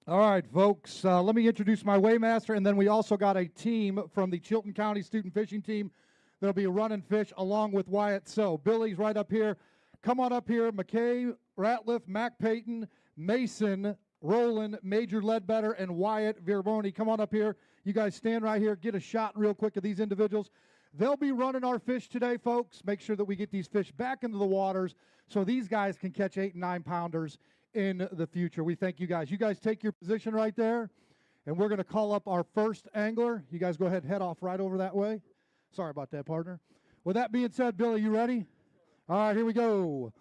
All right, folks, let me introduce my weighmaster, and then we also got a team from the Chilton County Student Fishing Team that'll be running fish along with Wyatt. So Billy's right up here. Come on up here. McKay, Ratliff, Mac Payton, Mason, Roland, Major Ledbetter, and Wyatt Virboni. Come on up here. You guys stand right here. Get a shot real quick of these individuals. They'll be running our fish today, folks. Make sure that we get these fish back into the waters so these guys can catch 8 and 9 pounders in the future. We thank you guys. You guys take your position right there, and we're going to call up our first angler. You guys go ahead and head off right over that way. Sorry about that, partner. With that being said, Billy, you ready? All right, here we go.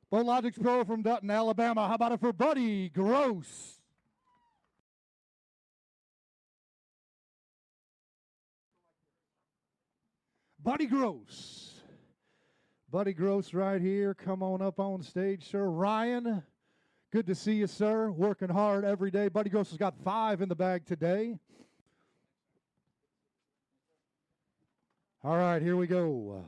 Boat Logics Pro from Dutton, Alabama. How about it for Buddy Gross? Buddy Gross. Buddy Gross right here. Come on up on stage, sir. Ryan, good to see you, sir. Working hard every day. Buddy Gross has got 5 in the bag today. All right, here we go.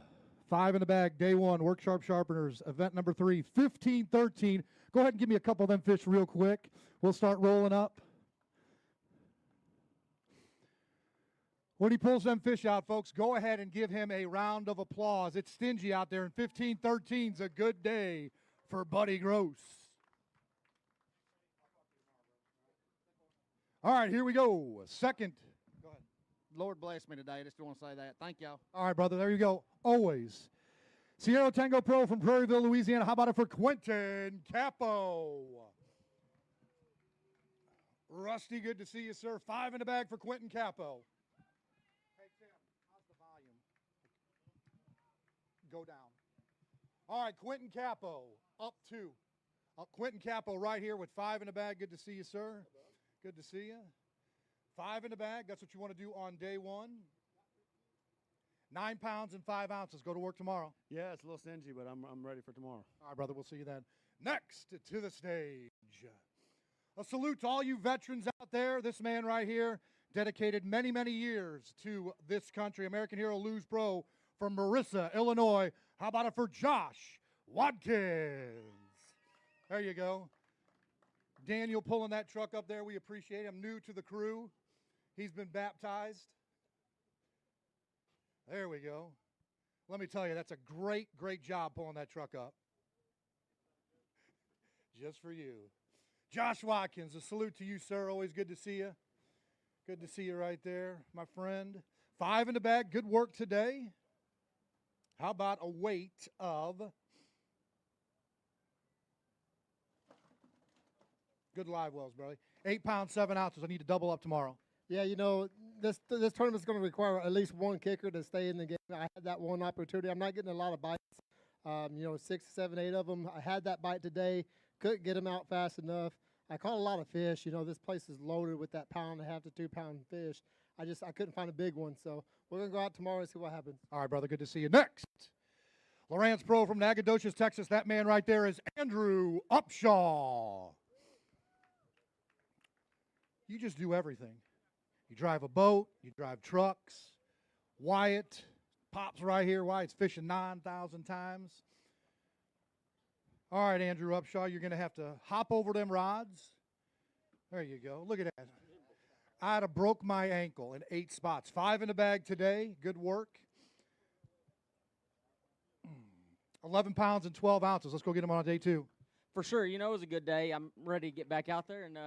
5 in the bag, day 1, Work Sharp Sharpeners, event number 3, 15-13. Go ahead and give me a couple of them fish real quick. We'll start rolling up. When he pulls them fish out, folks, go ahead and give him a round of applause. It's stingy out there, and 15-13's a good day for Buddy Gross. All right, here we go. Second. Go ahead. Lord bless me today. I just want to say that. Thank y'all. All right, brother. There you go. Always. Sierra Tango Pro from Prairieville, Louisiana. How about it for Quentin Capo? Rusty, good to see you, sir. 5 in the bag for Quentin Capo. Hey, Tim, how's the volume? Go down. All right, Quentin Capo, up 2. Quentin Capo right here with 5 in the bag. Good to see you, sir. Good to see you. 5 in the bag. That's what you want to do on day 1. 9 pounds and 5 ounces. Go to work tomorrow. Yeah, it's a little stingy, but I'm ready for tomorrow. All right, brother. We'll see you then. Next to the stage. A salute to all you veterans out there. This man right here dedicated many, many years to this country. American Hero Lose Pro from Marissa, Illinois. How about it for Josh Watkins? There you go. Daniel pulling that truck up there. We appreciate him. New to the crew. He's been baptized. There we go. Let me tell you, that's a great, great job pulling that truck up. Just for you. Josh Watkins, a salute to you, sir. Always good to see you. Good to see you right there, my friend. 5 in the bag. Good work today. How about a weight of... Good live wells, brother. 8 pounds, 7 ounces. I need to double up tomorrow. Yeah, you know, this tournament's going to require at least 1 kicker to stay in the game. I had that one opportunity. I'm not getting a lot of bites. 6, 7, 8 of them. I had that bite today. Couldn't get them out fast enough. I caught a lot of fish. You know, this place is loaded with that 1.5 to 2 pound fish. I couldn't find a big one. So we're going to go out tomorrow and see what happens. All right, brother. Good to see you. Next, Lawrence Pro from Nacogdoches, Texas. That man right there is Andrew Upshaw. You just do everything. You drive a boat, you drive trucks. Wyatt pops right here. Wyatt's fishing 9,000 times. All right, Andrew Upshaw, you're going to have to hop over them rods. There you go. Look at that. I'd have broke my ankle in 8 spots. 5 in the bag today. Good work. 11 pounds and 12 ounces. Let's go get them on day 2. For sure. You know, it was a good day. I'm ready to get back out there, and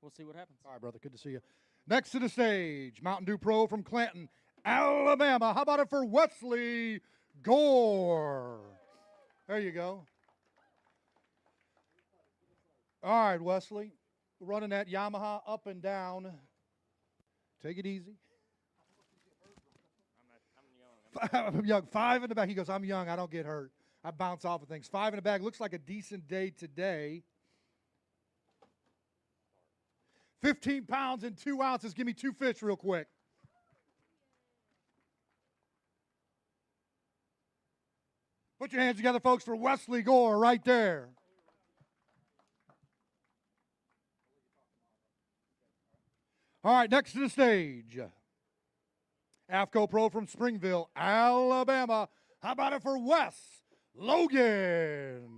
we'll see what happens. All right, brother. Good to see you. Next to the stage, Mountain Dew Pro from Clanton, Alabama. How about it for Wesley Gore? There you go. All right, Wesley. Running that Yamaha up and down. Take it easy. I'm young. 5 in the bag. He goes, I'm young. I don't get hurt. I bounce off of things. 5 in the bag. Looks like a decent day today. 15 pounds and 2 ounces. Give me 2 fish real quick. Put your hands together, folks, for Wesley Gore right there. All right, next to the stage, AFCO Pro from Springville, Alabama. How about it for Wes Logan?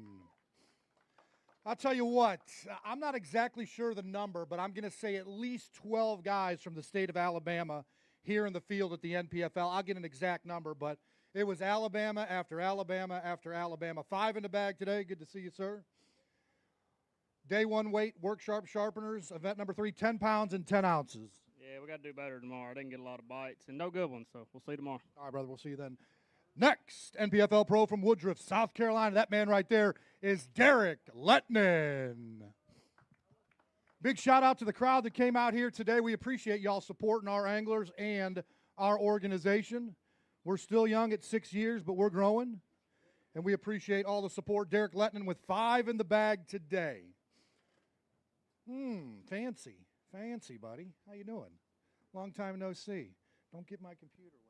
I'll tell you what, I'm not exactly sure the number, but I'm going to say at least 12 guys from the state of Alabama here in the field at the NPFL. I'll get an exact number, but it was Alabama after Alabama after Alabama. 5 in the bag today. Good to see you, sir. Day 1 weight, work sharp sharpeners. Event number 3, 10 pounds and 10 ounces. Yeah, we got to do better tomorrow. I didn't get a lot of bites and no good ones, so we'll see tomorrow. All right, brother, we'll see you then. Next, NPFL pro from Woodruff, South Carolina. That man right there is Derek Lettinen. Big shout out to the crowd that came out here today. We appreciate y'all supporting our anglers and our organization. We're still young at 6 years, but we're growing, and we appreciate all the support. Derek Lettinen with 5 in the bag today. Fancy, buddy. How you doing? Long time no see. Don't get my computer wet.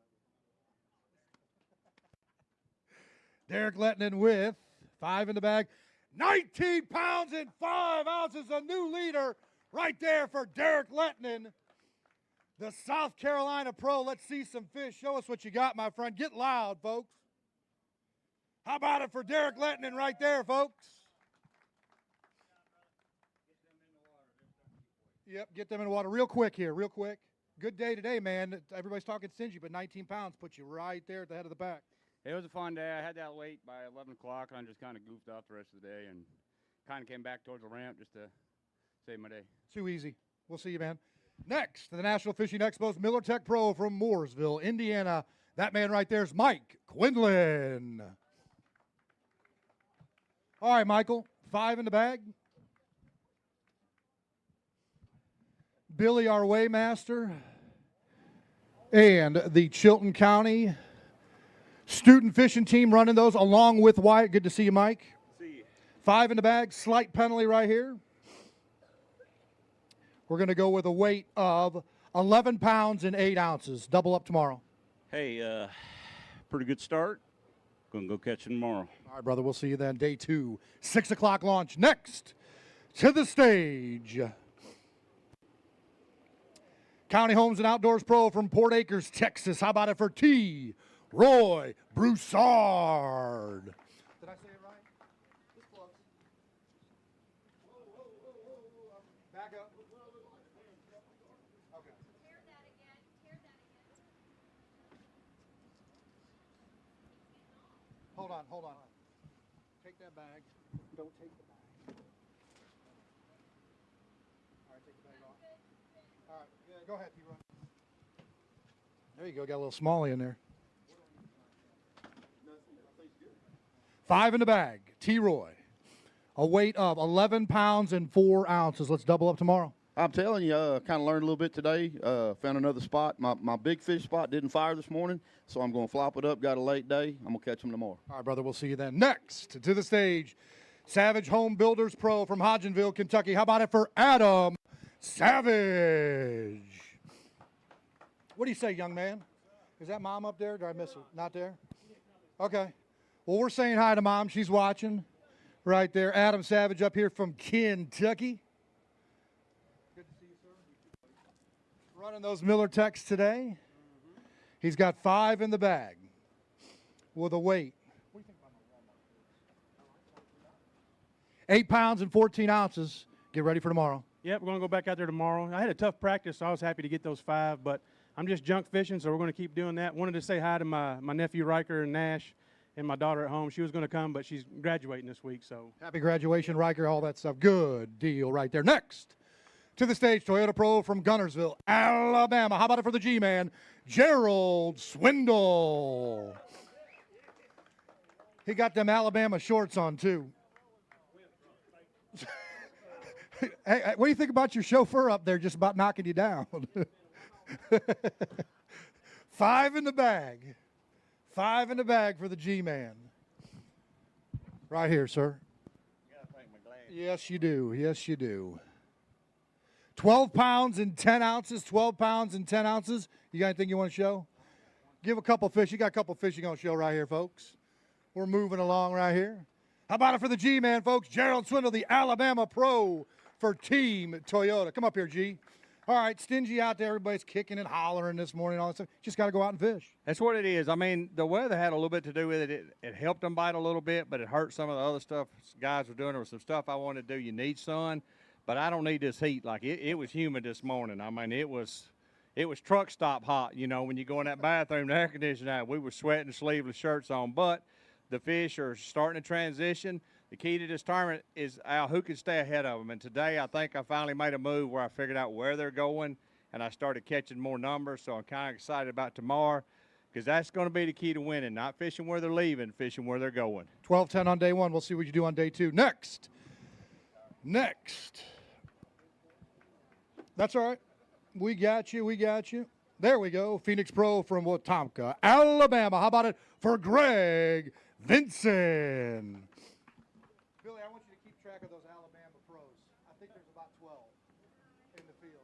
Derek Lettinen with 5 in the bag. 19 pounds and 5 ounces, a new leader right there for Derek Lettinen, the South Carolina pro. Let's see some fish. Show us what you got, my friend. Get loud, folks. How about it for Derek Lettinen right there, folks? Yep, get them in the water. Real quick here, real quick. Good day today, man. Everybody's talking stingy, but 19 pounds puts you right there at the head of the pack. It was a fun day. I had that weight by 11 o'clock, and I just kind of goofed off the rest of the day and kind of came back towards the ramp just to save my day. Too easy. We'll see you, man. Next, to the National Fishing Expo's Miller Tech Pro from Mooresville, Indiana. That man right there is Mike Quinlan. All right, Michael, 5 in the bag. Billy, our weighmaster, and the Chilton County student fishing team running those along with Wyatt. Good to see you, Mike. See you. 5 in the bag, slight penalty right here. We're going to go with a weight of 11 pounds and 8 ounces. Double up tomorrow. Hey, pretty good start. Gonna go catch it tomorrow. All right, brother, we'll see you then. Day 2, 6 o'clock launch. Next, to the stage, County Homes and Outdoors Pro from Port Acres, Texas. How about it for T. Roy Broussard? Did I say it right? Just close. Back up. Okay. Tear that again. Hold on. Take that bag. Don't take the bag. All right, take the bag off. All right, yeah, go ahead, T-Roy. There you go, got a little smallie in there. 5 in the bag, T-Roy. A weight of 11 pounds and 4 ounces. Let's double up tomorrow. I'm telling you, kind of learned a little bit today. Found another spot. My big fish spot didn't fire this morning, so I'm going to flop it up. Got a late day. I'm going to catch them tomorrow. All right, brother, we'll see you then. Next to the stage, Savage Home Builders Pro from Hodgenville, Kentucky. How about it for Adam Savage? What do you say, young man? Is that Mom up there? Did I miss her? Not there? Okay. Well, we're saying hi to Mom. She's watching right there. Adam Savage up here from Kentucky. Good to see you, sir. Running those Miller Techs today. He's got 5 in the bag with a weight. What do you think about my Walmart? 8 pounds and 14 ounces. Get ready for tomorrow. Yep, we're going to go back out there tomorrow. I had a tough practice, so I was happy to get those 5, but I'm just junk fishing, so we're going to keep doing that. Wanted to say hi to my nephew Riker and Nash and my daughter at home. She was going to come, but she's graduating this week, so. Happy graduation, Riker, all that stuff. Good deal right there. Next to the stage, Toyota Pro from Gunnersville, Alabama. How about it for the G-Man, Gerald Swindle? He got them Alabama shorts on, too. Hey, what do you think about your chauffeur up there just about knocking you down? 5 in the bag. 5 in the bag for the G-Man. Right here, sir. Yes, you do. Yes, you do. 12 pounds and 10 ounces. 12 pounds and 10 ounces. You got anything you want to show? Give a couple fish. You got a couple fish you're going to show right here, folks. We're moving along right here. How about it for the G-Man, folks? Gerald Swindle, the Alabama Pro for Team Toyota. Come up here, G. All right, stingy out there. Everybody's kicking and hollering this morning. All that stuff. Just got to go out and fish. That's what it is. I mean, the weather had a little bit to do with it. It helped them bite a little bit, but it hurt some of the other stuff guys were doing. There was some stuff I wanted to do. You need sun, but I don't need this heat. Like, it was humid this morning. I mean, it was truck stop hot, you know, when you go in that bathroom, the air conditioner out. We were sweating, sleeveless shirts on, but the fish are starting to transition. The key to this tournament is who can stay ahead of them. And today I think I finally made a move where I figured out where they're going, and I started catching more numbers. So I'm kind of excited about tomorrow because that's going to be the key to winning, not fishing where they're leaving, fishing where they're going. 12-10 on day one. We'll see what you do on day two. Next. That's all right. We got you. There we go. Phoenix Pro from Wetumpka, Alabama. How about it for Greg Vinson? Billy, I want you to keep track of those Alabama pros. I think there's about 12 in the field.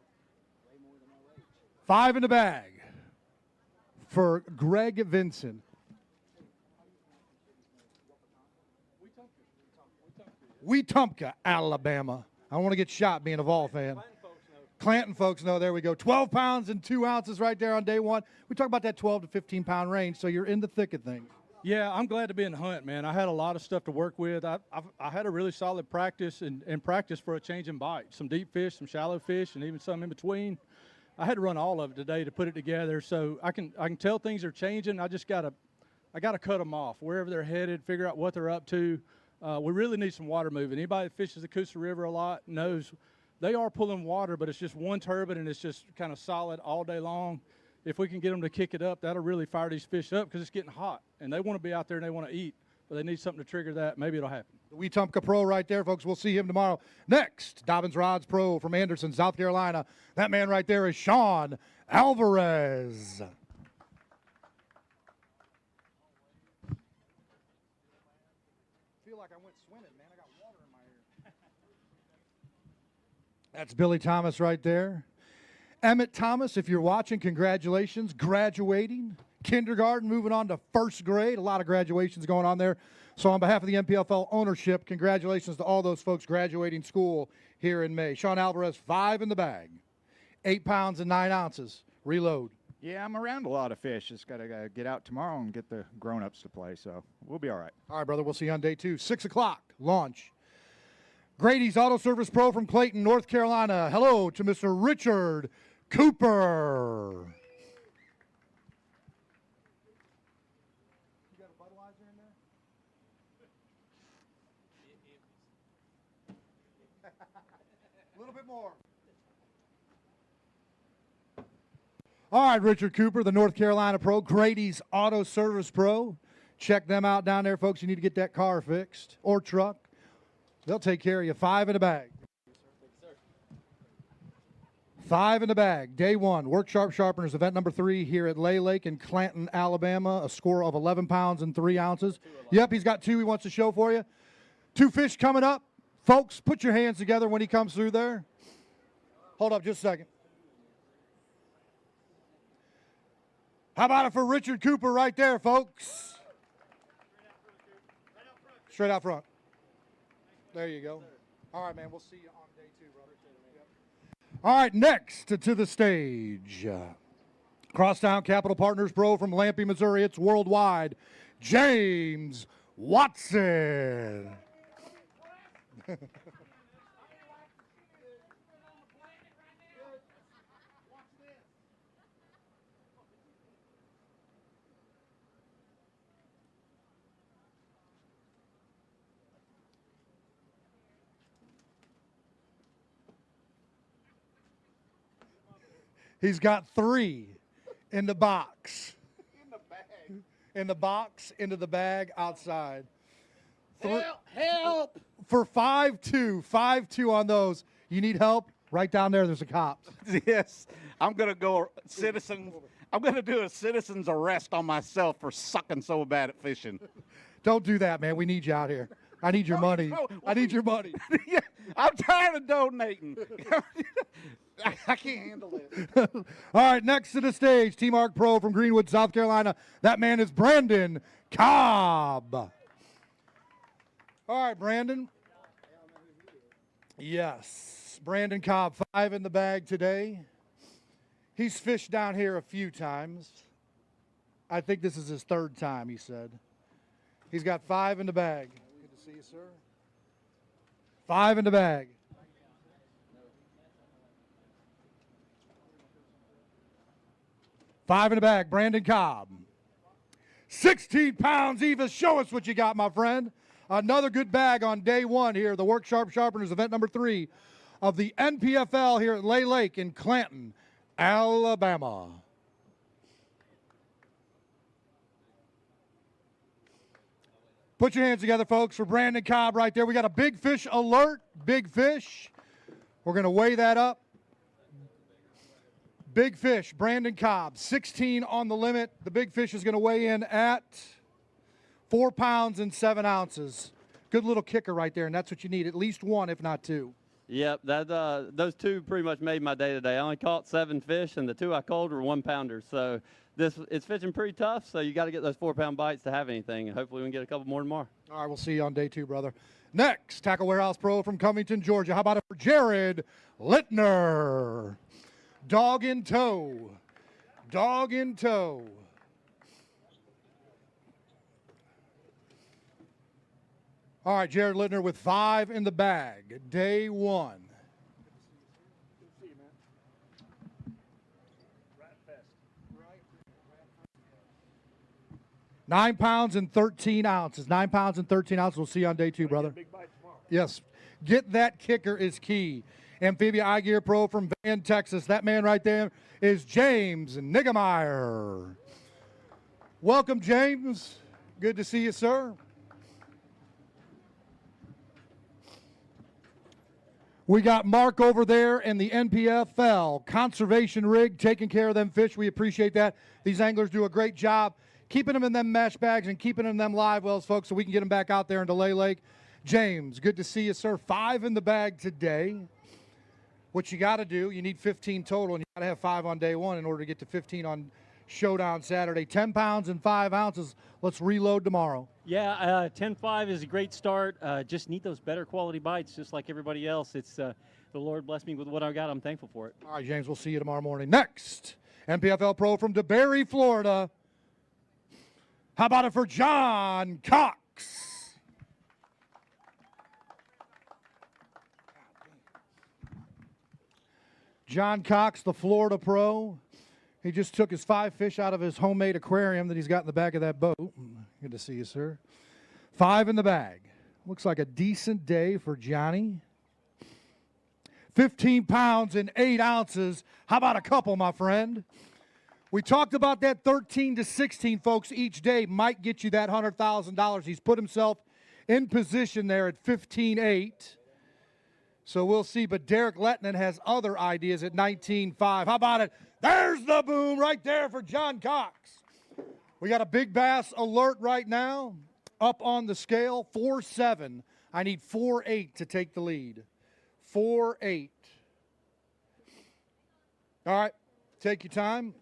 Way more than our age. 5 in the bag for Greg Vinson. Wetumpka, Alabama. I don't want to get shot being a Vol fan. Clanton folks know. There we go. 12 pounds and 2 ounces right there on day one. We talk about that 12 to 15 pound range, so you're in the thick of things. Yeah, I'm glad to be in the hunt, man. I had a lot of stuff to work with. I had a really solid practice and practice for a change in bite. Some deep fish, some shallow fish, and even some in between. I had to run all of it today to put it together, so I can tell things are changing. I gotta cut them off wherever they're headed, figure out what they're up to. We really need some water moving. Anybody that fishes the Coosa River a lot knows they are pulling water, but it's just one turbine and it's just kind of solid all day long. If we can get them to kick it up, that'll really fire these fish up because it's getting hot and they want to be out there and they want to eat, but they need something to trigger that. Maybe it'll happen. The Wetumpka Pro right there, folks. We'll see him tomorrow. Next, Dobbins Rods Pro from Anderson, South Carolina. That man right there is Sean Alvarez. Feel like I went swimming, man. I got water in my ear. That's Billy Thomas right there. Emmett Thomas, if you're watching, congratulations. Graduating. Kindergarten, moving on to first grade. A lot of graduations going on there. So on behalf of the NPFL ownership, congratulations to all those folks graduating school here in May. Sean Alvarez, 5 in the bag. 8 pounds and 9 ounces. Reload. Yeah, I'm around a lot of fish. Just got to get out tomorrow and get the grown-ups to play, so we'll be all right. All right, brother. We'll see you on day 2. 6 o'clock, launch. Grady's Auto Service Pro from Clayton, North Carolina. Hello to Mr. Richard Cooper. You got a Budweiser in there? A little bit more. All right, Richard Cooper, the North Carolina Pro, Grady's Auto Service Pro. Check them out down there, folks. You need to get that car fixed or truck. They'll take care of you. 5 in the bag. 5 in the bag. Day 1, Work Sharp Sharpeners, event number 3 here at Lay Lake in Clanton, Alabama. A score of 11 pounds and 3 ounces. Yep, he's got 2 he wants to show for you. 2 fish coming up. Folks, put your hands together when he comes through there. Hold up just a second. How about it for Richard Cooper right there, folks? Straight out front. There you go. All right, man. We'll see you on day 2, brother. Yep. All right, next to the stage. Crosstown Capital Partners Pro from Lampe, Missouri. It's worldwide. James Watson. He's got 3 in the box. In the bag. In the box, into the bag, outside. Help! For 5-2, 5-2 on those. You need help? Right down there, there's a cop. Yes, I'm going to go I'm going to do a citizen's arrest on myself for sucking so bad at fishing. Don't do that, man. We need you out here. I need your money. I need your money. Yeah, I'm tired of donating. I can't handle it. All right, next to the stage, T-Mark Pro from Greenwood, South Carolina. That man is Brandon Cobb. All right, Brandon. Yes, Brandon Cobb, 5 in the bag today. He's fished down here a few times. I think this is his third time, he said. He's got 5 in the bag. Good to see you, sir. 5 in the bag. Five in the bag, Brandon Cobb. 16 pounds, Eva. Show us what you got, my friend. Another good bag on day one here, the Work Sharp Sharpeners event number 3 of the NPFL here at Lay Lake in Clanton, Alabama. Put your hands together, folks, for Brandon Cobb right there. We got a big fish alert, big fish. We're going to weigh that up. Big fish, Brandon Cobb, 16 on the limit. The big fish is going to weigh in at 4 pounds and 7 ounces. Good little kicker right there, and that's what you need, at least one, if not two. Yep, those two pretty much made my day today. I only caught 7 fish, and the 2 I caught were 1-pounders. So it's fishing pretty tough, so you got to get those 4-pound bites to have anything, and hopefully we can get a couple more tomorrow. All right, we'll see you on day 2, brother. Next, Tackle Warehouse Pro from Covington, Georgia. How about it for Jared Littner? Dog in tow. Dog in tow. All right, Jared Littner with 5 in the bag. Day 1. 9 pounds and 13 ounces. 9 pounds and 13 ounces. We'll see you on day 2, brother. Yes. Get that kicker is key. Amphibia Eye Gear Pro from Van, Texas. That man right there is James Niggemeyer. Welcome, James. Good to see you, sir. We got Mark over there in the NPFL conservation rig taking care of them fish. We appreciate that. These anglers do a great job keeping them in them mesh bags and keeping them in them live wells, folks, so we can get them back out there into Lay Lake. James, good to see you, sir. 5 in the bag today. What you got to do, you need 15 total, and you got to have 5 on day 1 in order to get to 15 on Showdown Saturday. 10 pounds and 5 ounces. Let's reload tomorrow. Yeah, 10.5 is a great start. Just need those better quality bites, just like everybody else. It's the Lord blessed me with what I got. I'm thankful for it. All right, James, we'll see you tomorrow morning. Next, NPFL Pro from DeBerry, Florida. How about it for John Cox? John Cox, the Florida Pro. He just took his 5 fish out of his homemade aquarium that he's got in the back of that boat. Good to see you, sir. 5 in the bag. Looks like a decent day for Johnny. 15 pounds and 8 ounces. How about a couple, my friend? We talked about that 13 to 16, folks, each day might get you that $100,000. He's put himself in position there at 15.8. So we'll see, but Derek Letnan has other ideas at 19.5. How about it? There's the boom right there for John Cox. We got a big bass alert right now, up on the scale, 4.7. I need 4.8 to take the lead. 4.8. All right, take your time.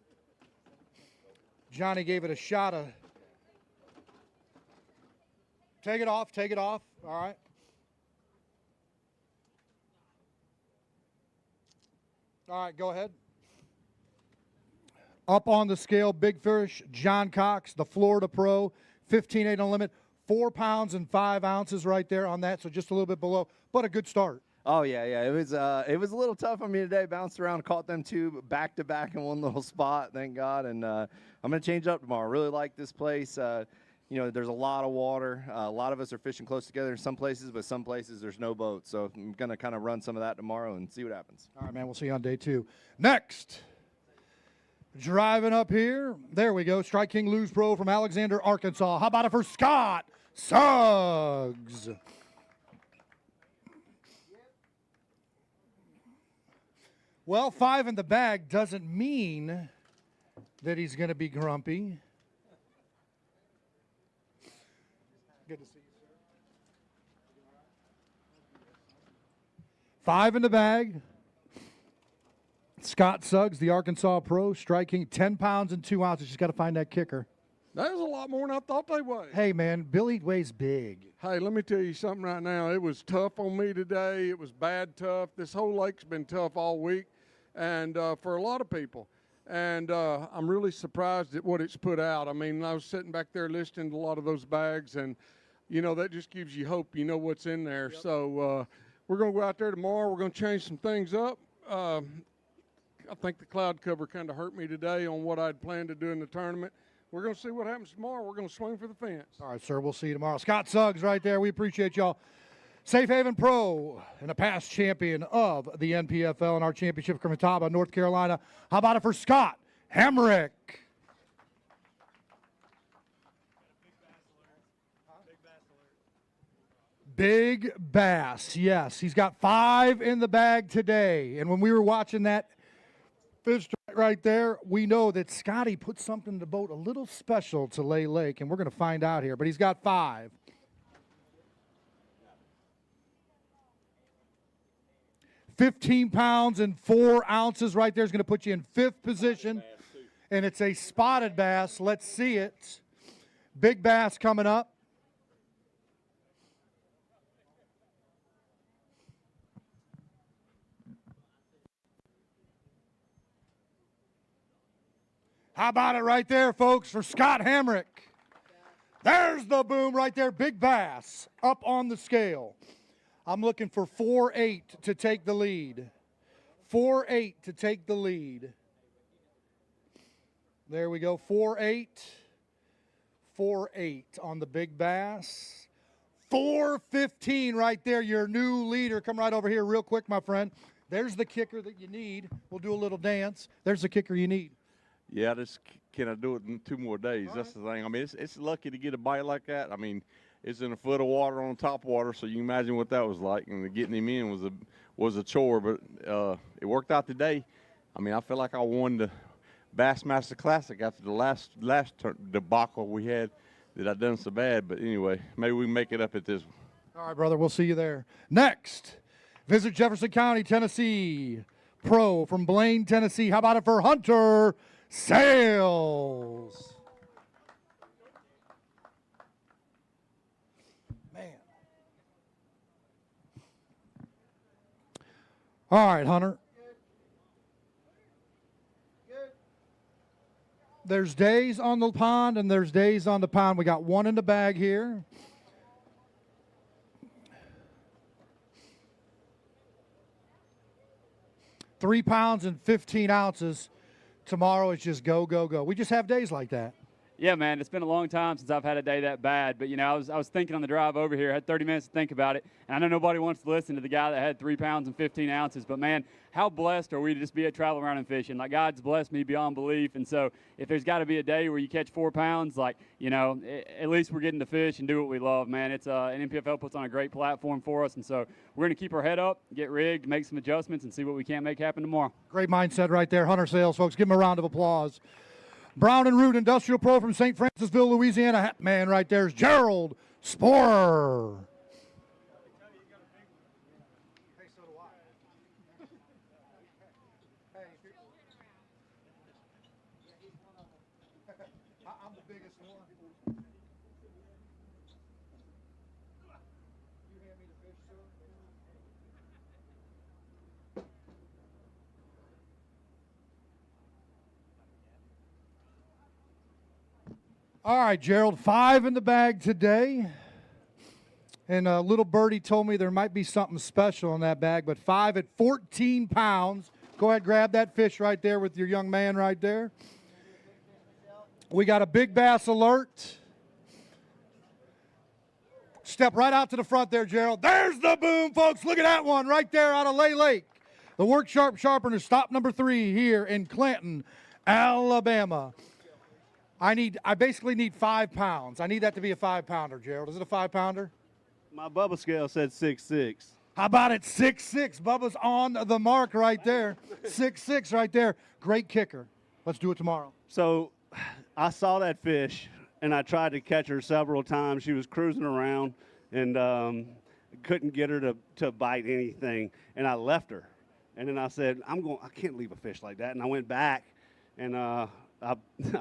Johnny gave it a shot of. Take it off, take it off. All right. All right, go ahead. Up on the scale, big fish, John Cox, the Florida Pro, 15.8 on limit, 4 pounds and 5 ounces right there on that, so just a little bit below, but a good start. Oh yeah. It was a little tough on me today. Bounced around, caught them 2 back to back in one little spot, thank God. And I'm gonna change up tomorrow. Really like this place. There's a lot of water. A lot of us are fishing close together in some places, but some places there's no boat. So I'm gonna kind of run some of that tomorrow and see what happens. All right, man. We'll see you on day 2. Next, driving up here. There we go. Strike King Lose Pro from Alexander, Arkansas. How about it for Scott Suggs? Well, 5 in the bag doesn't mean that he's going to be grumpy. Good to see you, sir. 5 in the bag. Scott Suggs, the Arkansas Pro, striking 10 pounds and 2 ounces. Just got to find that kicker. That was a lot more than I thought they weighed. Hey, man, Billy weighs big. Hey, let me tell you something right now. It was tough on me today. It was bad tough. This whole lake's been tough all week, and for a lot of people. and I'm really surprised at what it's put out. I mean, I was sitting back there listening to a lot of those bags, and, you know, that just gives you hope. You know what's in there. Yep. So we're going to go out there tomorrow. We're going to change some things up. I think the cloud cover kind of hurt me today on what I'd planned to do in the tournament. We're going to see what happens tomorrow. We're going to swing for the fence. All right, sir. We'll see you tomorrow. Scott Suggs right there. We appreciate y'all. Safe Haven Pro and a past champion of the NPFL in our championship from Catawba, North Carolina. How about it for Scott Hamrick? Big bass, yes. He's got 5 in the bag today. And when we were watching that fish right there, we know that Scotty put something in the boat a little special to Lay Lake, and we're going to find out here. But he's got 5. £15 and 4 ounces right there is going to put you in 5th position. And it's a spotted bass. Let's see it. Big bass coming up. How about it right there, folks, for Scott Hamrick? There's the boom right there. Big bass up on the scale. I'm looking for 4-8 to take the lead. 4-8 to take the lead. There we go. 4-8. 4-8 on the big bass. 4-15 right there. Your new leader. Come right over here real quick, my friend. There's the kicker that you need. We'll do a little dance. There's the kicker you need. Yeah, can I do it in 2 more days? That's the thing. I mean, it's lucky to get a bite like that. I mean, it's in a foot of water on top water, so you can imagine what that was like. And getting him in was a chore, but it worked out today. I mean, I feel like I won the Bassmaster Classic after the last debacle we had that I done so bad. But anyway, maybe we can make it up at this one. All right, brother, we'll see you there. Next, visit Jefferson County, Tennessee. Pro from Blaine, Tennessee. How about it for Hunter Sales? Man. All right, Hunter. There's days on the pond and there's days on the pond. We got 1 in the bag here. £3 and 15 ounces. Tomorrow it's just go, go, go. We just have days like that. Yeah, man, it's been a long time since I've had a day that bad. But, you know, I was thinking on the drive over here. I had 30 minutes to think about it. And I know nobody wants to listen to the guy that had 3 pounds and 15 ounces. But, man, how blessed are we to just be able to travel around and fishing? Like, God's blessed me beyond belief. And so if there's got to be a day where you catch 4 pounds, like, you know, at least we're getting to fish and do what we love, man. It's NPFL puts on a great platform for us. And so we're going to keep our head up, get rigged, make some adjustments, and see what we can make happen tomorrow. Great mindset right there. Hunter Sales, folks. Give him a round of applause. Brown and Root Industrial Pro from St. Francisville, Louisiana. Hat man right there is Gerald Sporer. I'm the biggest one. You hand me the fish, sir? All right, Gerald, 5 in the bag today. And a little birdie told me there might be something special in that bag, but 5 at 14 pounds. Go ahead, grab that fish right there with your young man right there. We got a big bass alert. Step right out to the front there, Gerald. There's the boom, folks. Look at that one right there out of Lay Lake. The Work Sharp Sharpener, stop number 3 here in Clanton, Alabama. I basically need 5 pounds. I need that to be a 5-pounder, Gerald. Is it a 5-pounder? My Bubba scale said 6'6". How about it? 6'6". Bubba's on the mark right there. 6'6" right there. Great kicker. Let's do it tomorrow. So I saw that fish, and I tried to catch her several times. She was cruising around, and couldn't get her to bite anything. And I left her. And then I said, I can't leave a fish like that. And I went back, and I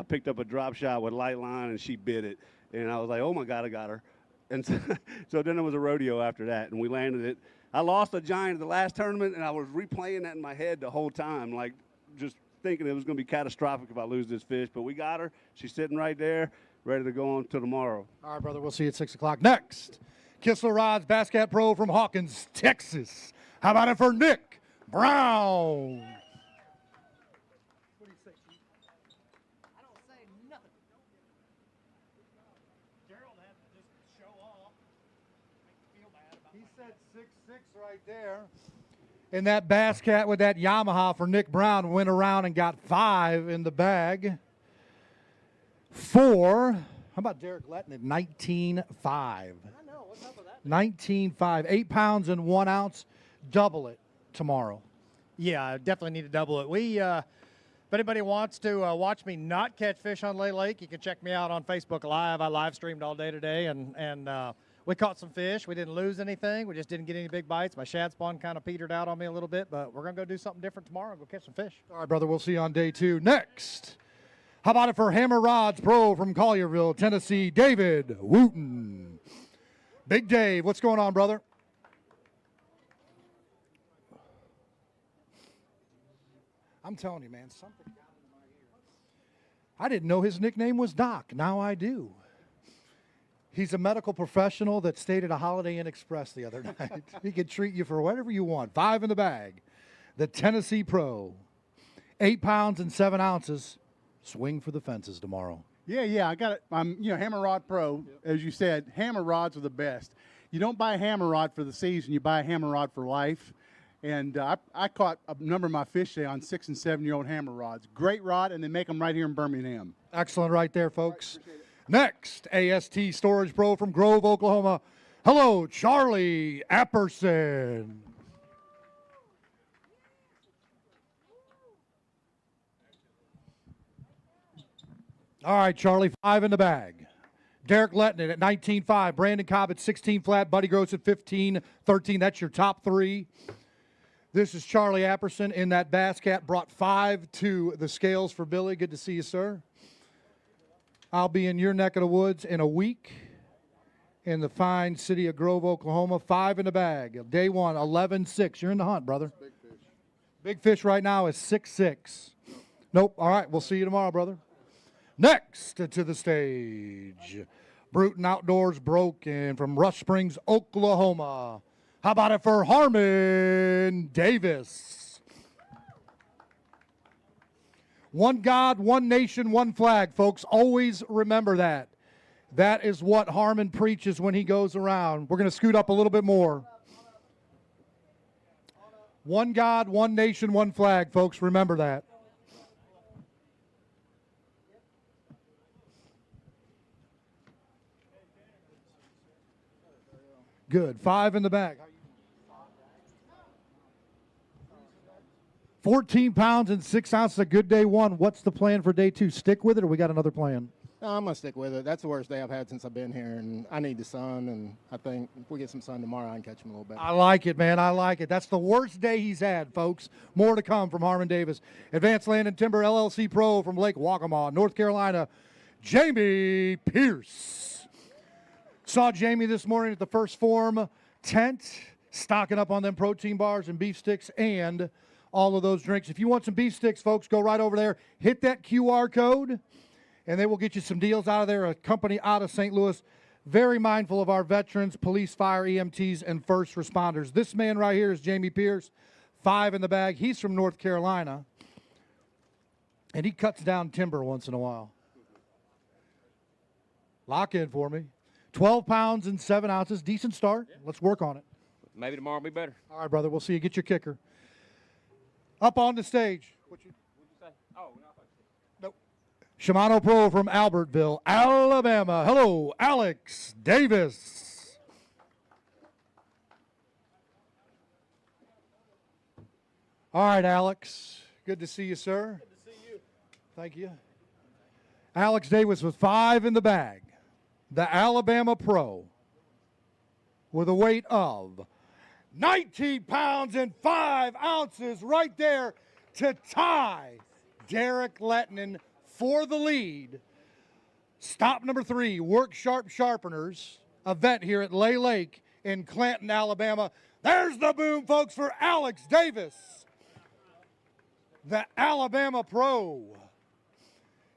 picked up a drop shot with light line, and she bit it. And I was like, oh, my God, I got her. And so then it was a rodeo after that, and we landed it. I lost a giant at the last tournament, and I was replaying that in my head the whole time, like just thinking it was going to be catastrophic if I lose this fish, but we got her. She's sitting right there, ready to go on to tomorrow. All right, brother. We'll see you at 6 o'clock. Next, Kistler Rods Bass Cat Pro from Hawkins, Texas. How about it for Nick Brown? He said 6'6" right there. And that Bass Cat with that Yamaha for Nick Brown went around and got 5 in the bag. 4. How about Derek Letton at 19.5? I know. What's up with that? 19.5. 8 pounds and 1 ounce. Double it tomorrow. Yeah, I definitely need to double it. If anybody wants to watch me not catch fish on Lay Lake, you can check me out on Facebook Live. I live streamed all day today, and we caught some fish. We didn't lose anything. We just didn't get any big bites. My shad spawn kind of petered out on me a little bit, but we're going to go do something different tomorrow and go catch some fish. All right, brother, we'll see you on day 2. Next, how about it for Hammer Rods Pro from Collierville, Tennessee, David Wooten. Big Dave, what's going on, brother? I'm telling you, man, something got into my ear. I didn't know his nickname was Doc. Now I do. He's a medical professional that stayed at a Holiday Inn Express the other night. He can treat you for whatever you want. 5 in the bag. The Tennessee Pro. 8 pounds and 7 ounces. Swing for the fences tomorrow. Yeah, I got it. I'm, Hammer Rod Pro, as you said. Hammer rods are the best. You don't buy a hammer rod for the season. You buy a hammer rod for life. And I caught a number of my fish today on 6 and 7-year-old hammer rods. Great rod, and they make them right here in Birmingham. Excellent right there, folks. Next, AST Storage Pro from Grove, Oklahoma. Hello, Charlie Apperson. All right, Charlie, 5 in the bag. Derek Letton at 19.5. Brandon Cobb at 16 flat. Buddy Gross at 15-13. That's your top 3. This is Charlie Apperson in that Bass Cat. Brought 5 to the scales for Billy. Good to see you, sir. I'll be in your neck of the woods in a week in the fine city of Grove, Oklahoma. 5 in the bag. Day 1, 11.6. You're in the hunt, brother. Big fish. Big fish right now is 6.6. Nope. All right. We'll see you tomorrow, brother. Next to the stage, Bruton Outdoors Broken from Rush Springs, Oklahoma. How about it for Harmon Davis? One God, one nation, one flag, folks. Always remember that. That is what Harmon preaches when he goes around. We're going to scoot up a little bit more. One God, one nation, one flag, folks. Remember that. Good. 5 in the bag. 14 pounds and 6 ounces. A good day 1. What's the plan for day 2? Stick with it, or we got another plan? No, I'm going to stick with it. That's the worst day I've had since I've been here, and I need the sun, and I think if we get some sun tomorrow, I can catch him a little better. I like it, man. I like it. That's the worst day he's had, folks. More to come from Harmon Davis. Advanced Land and Timber LLC Pro from Lake Waccamaw, North Carolina, Jamie Pierce. Saw Jamie this morning at the First Form tent, stocking up on them protein bars and beef sticks and all of those drinks. If you want some beef sticks, folks, go right over there. Hit that QR code, and they will get you some deals out of there. A company out of St. Louis, very mindful of our veterans, police, fire, EMTs, and first responders. This man right here is Jamie Pierce, 5 in the bag. He's from North Carolina, and he cuts down timber once in a while. Lock in for me. 12 pounds and 7 ounces. Decent start. Let's work on it. Maybe tomorrow will be better. All right, brother. We'll see you. Get your kicker. Up on the stage. What'd you say? Oh, no. Nope. Shimano Pro from Albertville, Alabama. Hello, Alex Davis. All right, Alex. Good to see you, sir. Good to see you. Thank you. Alex Davis with 5 in the bag. The Alabama Pro with a weight of 19 pounds and 5 ounces right there to tie Derek Letton for the lead. Stop number 3, Work Sharp Sharpeners event here at Lay Lake in Clanton, Alabama. There's the boom, folks, for Alex Davis. The Alabama Pro.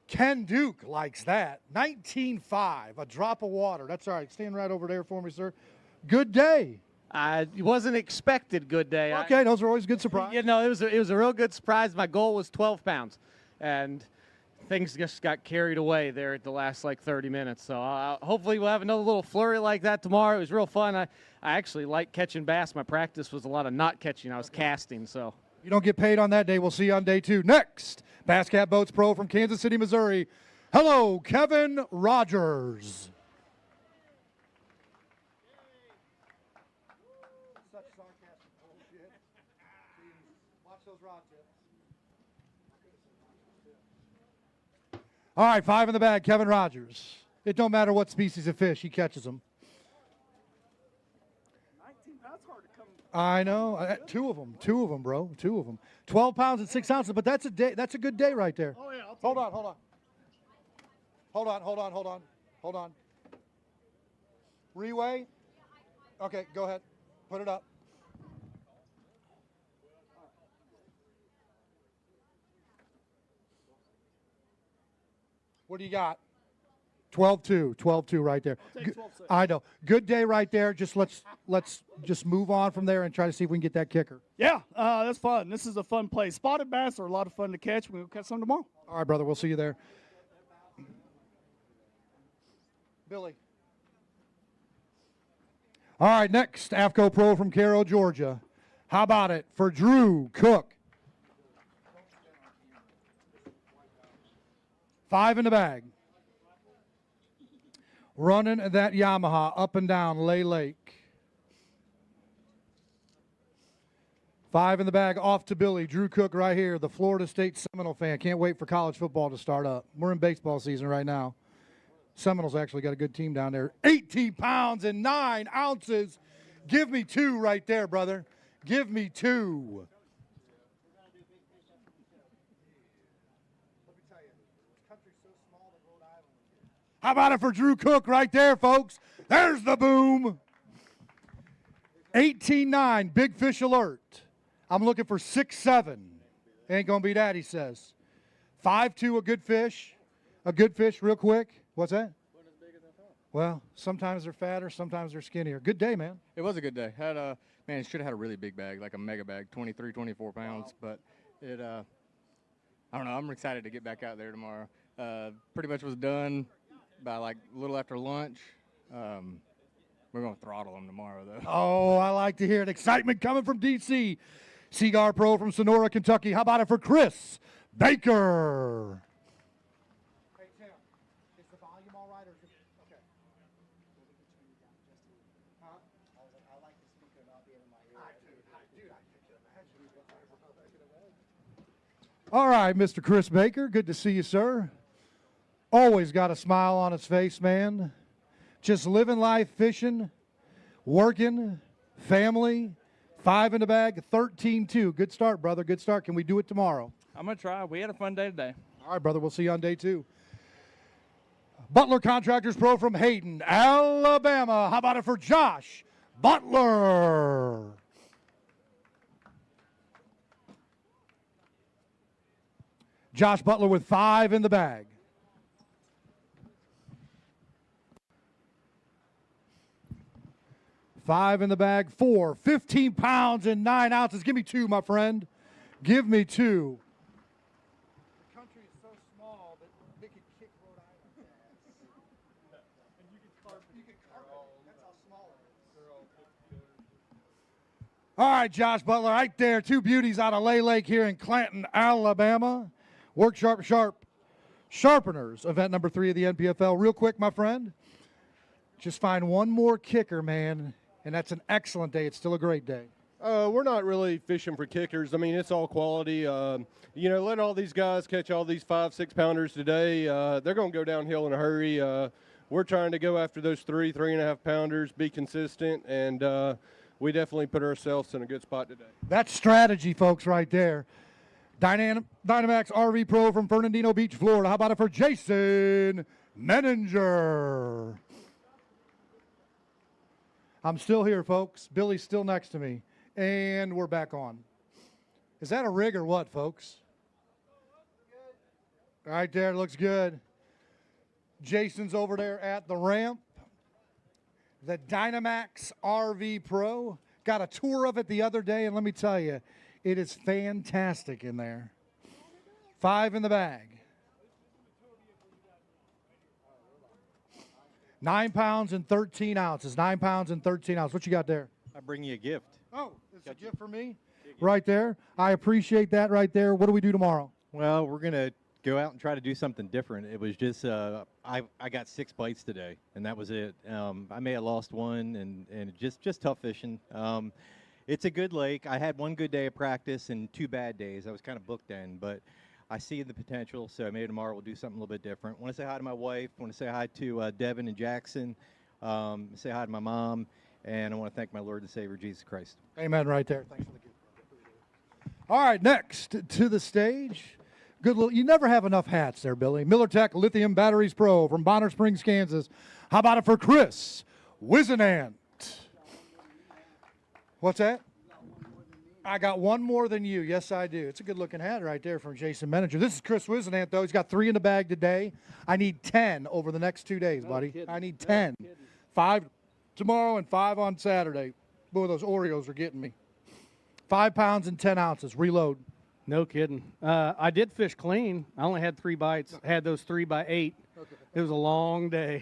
Ken Duke likes that. 19.5, a drop of water. That's all right. Stand right over there for me, sir. Good day. It wasn't expected good day. Okay, those are always good surprises. You know, it was a real good surprise. My goal was 12 pounds, and things just got carried away there at the last, 30 minutes. So hopefully we'll have another little flurry like that tomorrow. It was real fun. I actually like catching bass. My practice was a lot of not catching. I was casting, so. You don't get paid on that day. We'll see you on day 2. Next, Bass Cat Boats Pro from Kansas City, Missouri. Hello, Kevin Rogers. All right, 5 in the bag, Kevin Rogers. It don't matter what species of fish, he catches them. 19 pounds, hard to come. I know. 2 of them, bro. 2 of them. 12 pounds and 6 ounces, but that's a day. That's a good day right there. Oh, yeah. Hold on. Reweigh? Okay, go ahead. Put it up. What do you got? 12-2. 12-2 right there. I know. Good day right there. Just let's just move on from there and try to see if we can get that kicker. Yeah, that's fun. This is a fun place. Spotted bass are a lot of fun to catch. We'll catch some tomorrow. All right, brother. We'll see you there. Billy. All right, next, AFCO Pro from Cairo, Georgia. How about it for Drew Cook? 5 in the bag. Running that Yamaha up and down Lay Lake. 5 in the bag off to Billy. Drew Cook right here, the Florida State Seminole fan. Can't wait for college football to start up. We're in baseball season right now. Seminoles actually got a good team down there. 18 pounds and 9 ounces. Give me 2 right there, brother. Give me 2. How about it for Drew Cook right there, folks? There's the boom. 18-9, big fish alert. I'm looking for 6-7. Ain't going to be that, he says. 5-2, a good fish. A good fish real quick. What's that? Well, sometimes they're fatter, sometimes they're skinnier. Good day, man. It was a good day. Man, it should have had a really big bag, like a mega bag, 23, 24 pounds. But it, I don't know. I'm excited to get back out there tomorrow. Pretty much was done by a little after lunch. We're going to throttle them tomorrow, though. Oh, I like to hear it. Excitement coming from D.C. Seagar Pro from Sonora, Kentucky. How about it for Chris Baker? Hey, Tim, is the volume all right? Or is it okay? Huh? I like the speaker not being in my ear. Dude, I can imagine. All right, Mr. Chris Baker. Good to see you, sir. Always got a smile on his face, man. Just living life, fishing, working, family. 5 in the bag, 13-2. Good start, brother. Good start. Can we do it tomorrow? I'm going to try. We had a fun day today. All right, brother. We'll see you on day 2. Butler Contractors Pro from Hayden, Alabama. How about it for Josh Butler? Josh Butler with 5 in the bag. Five in the bag, 4, 15 pounds and 9 ounces. Give me 2, my friend. Give me 2. The country is so small that they could kick Rhode Island. And you could carve it. That's how small it is. All right, Josh Butler, right there. 2 beauties out of Lay Lake here in Clanton, Alabama. Work Sharp Sharpeners, event number 3 of the NPFL. Real quick, my friend. Just find one more kicker, man. And that's an excellent day. It's still a great day. We're not really fishing for kickers. I mean, it's all quality. Let all these guys catch all these 5-6 pounders today. They're going to go downhill in a hurry. We're trying to go after those 3.5 pounders, be consistent, and we definitely put ourselves in a good spot today. That's strategy, folks, right there. Dynamax RV Pro from Fernandino Beach, Florida. How about it for Jason Menninger? I'm still here, folks. Billy's still next to me. And we're back on. Is that a rig or what, folks? Right there, looks good. Jason's over there at the ramp. The Dynamax RV Pro. Got a tour of it the other day, and let me tell you, it is fantastic in there. 5 in the bag. 9 pounds and 13 ounces. 9 pounds and 13 ounces. What you got there? I bring you a gift. Oh, it's a gift for me? Right there. I appreciate that right there. What do we do tomorrow? Well, we're going to go out and try to do something different. It was just, I got 6 bites today, and that was it. I may have lost one, and just tough fishing. It's a good lake. I had one good day of practice and 2 bad days. I was kind of booked in, but I see the potential, so maybe tomorrow we'll do something a little bit different. Want to say hi to my wife. Want to say hi to Devin and Jackson. Say hi to my mom, and I want to thank my Lord and Savior, Jesus Christ. Amen right there. Thanks for the gift. All right, next to the stage. Good little, you never have enough hats there, Billy. Miller Tech Lithium Batteries Pro from Bonner Springs, Kansas. How about it for Chris Wizenant? What's that? I got one more than you. Yes, I do. It's a good-looking hat right there from Jason Meninger. This is Chris Wizenant, though. He's got 3 in the bag today. I need 10 over the next 2 days, buddy. I need 10. 5 tomorrow and 5 on Saturday. Boy, those Oreos are getting me. 5 pounds and 10 ounces. Reload. No kidding. I did fish clean. I only had 3 bites. Had those 3 by 8. Okay. It was a long day.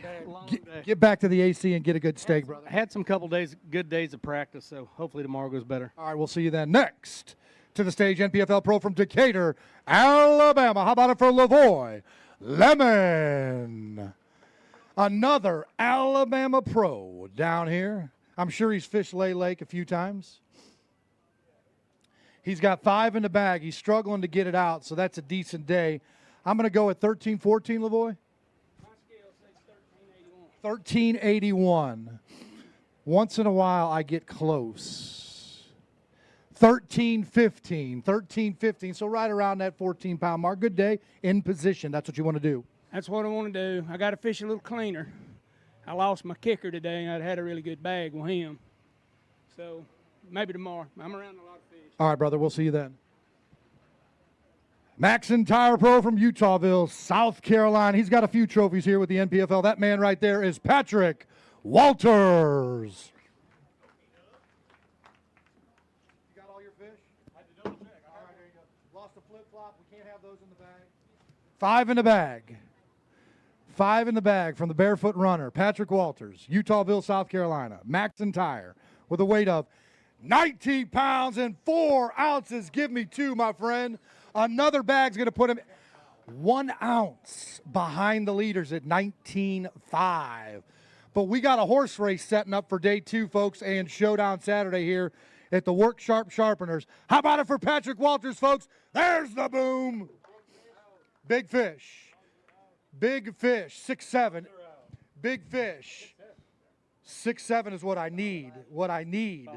Get back to the AC and get a good steak, brother. I had some good days of practice, so hopefully tomorrow goes better. All right, we'll see you then. Next to the stage, NPFL Pro from Decatur, Alabama. How about it for Lavoy Lemon? Another Alabama pro down here. I'm sure he's fished Lay Lake a few times. He's got 5 in the bag. He's struggling to get it out, so that's a decent day. I'm going to go at 13-14, Lavoy. 1381. Once in a while, I get close. 1315. 1315. So right around that 14-pound mark. Good day in position. That's what you want to do. That's what I want to do. I got to fish a little cleaner. I lost my kicker today, and I'd had a really good bag with him. So maybe tomorrow. I'm around a lot of fish. All right, brother. We'll see you then. Maxon Tire Pro from Utahville, South Carolina. He's got a few trophies here with the NPFL. That man right there is Patrick Walters. You got all your fish? I had to double check. All right, there you go. Lost a flip-flop. We can't have those in the bag. 5 in the bag. 5 in the bag from the Barefoot Runner, Patrick Walters, Utahville, South Carolina. Maxon Tire with a weight of 19 pounds and 4 ounces. Give me 2, my friend. Another bag's going to put him 1 ounce behind the leaders at 19.5. But we got a horse race setting up for day 2, folks, and Showdown Saturday here at the Work Sharp Sharpeners. How about it for Patrick Walters, folks? There's the boom. Big fish. Big fish. 6'7". Big fish. 6'7" is what I need. What I need.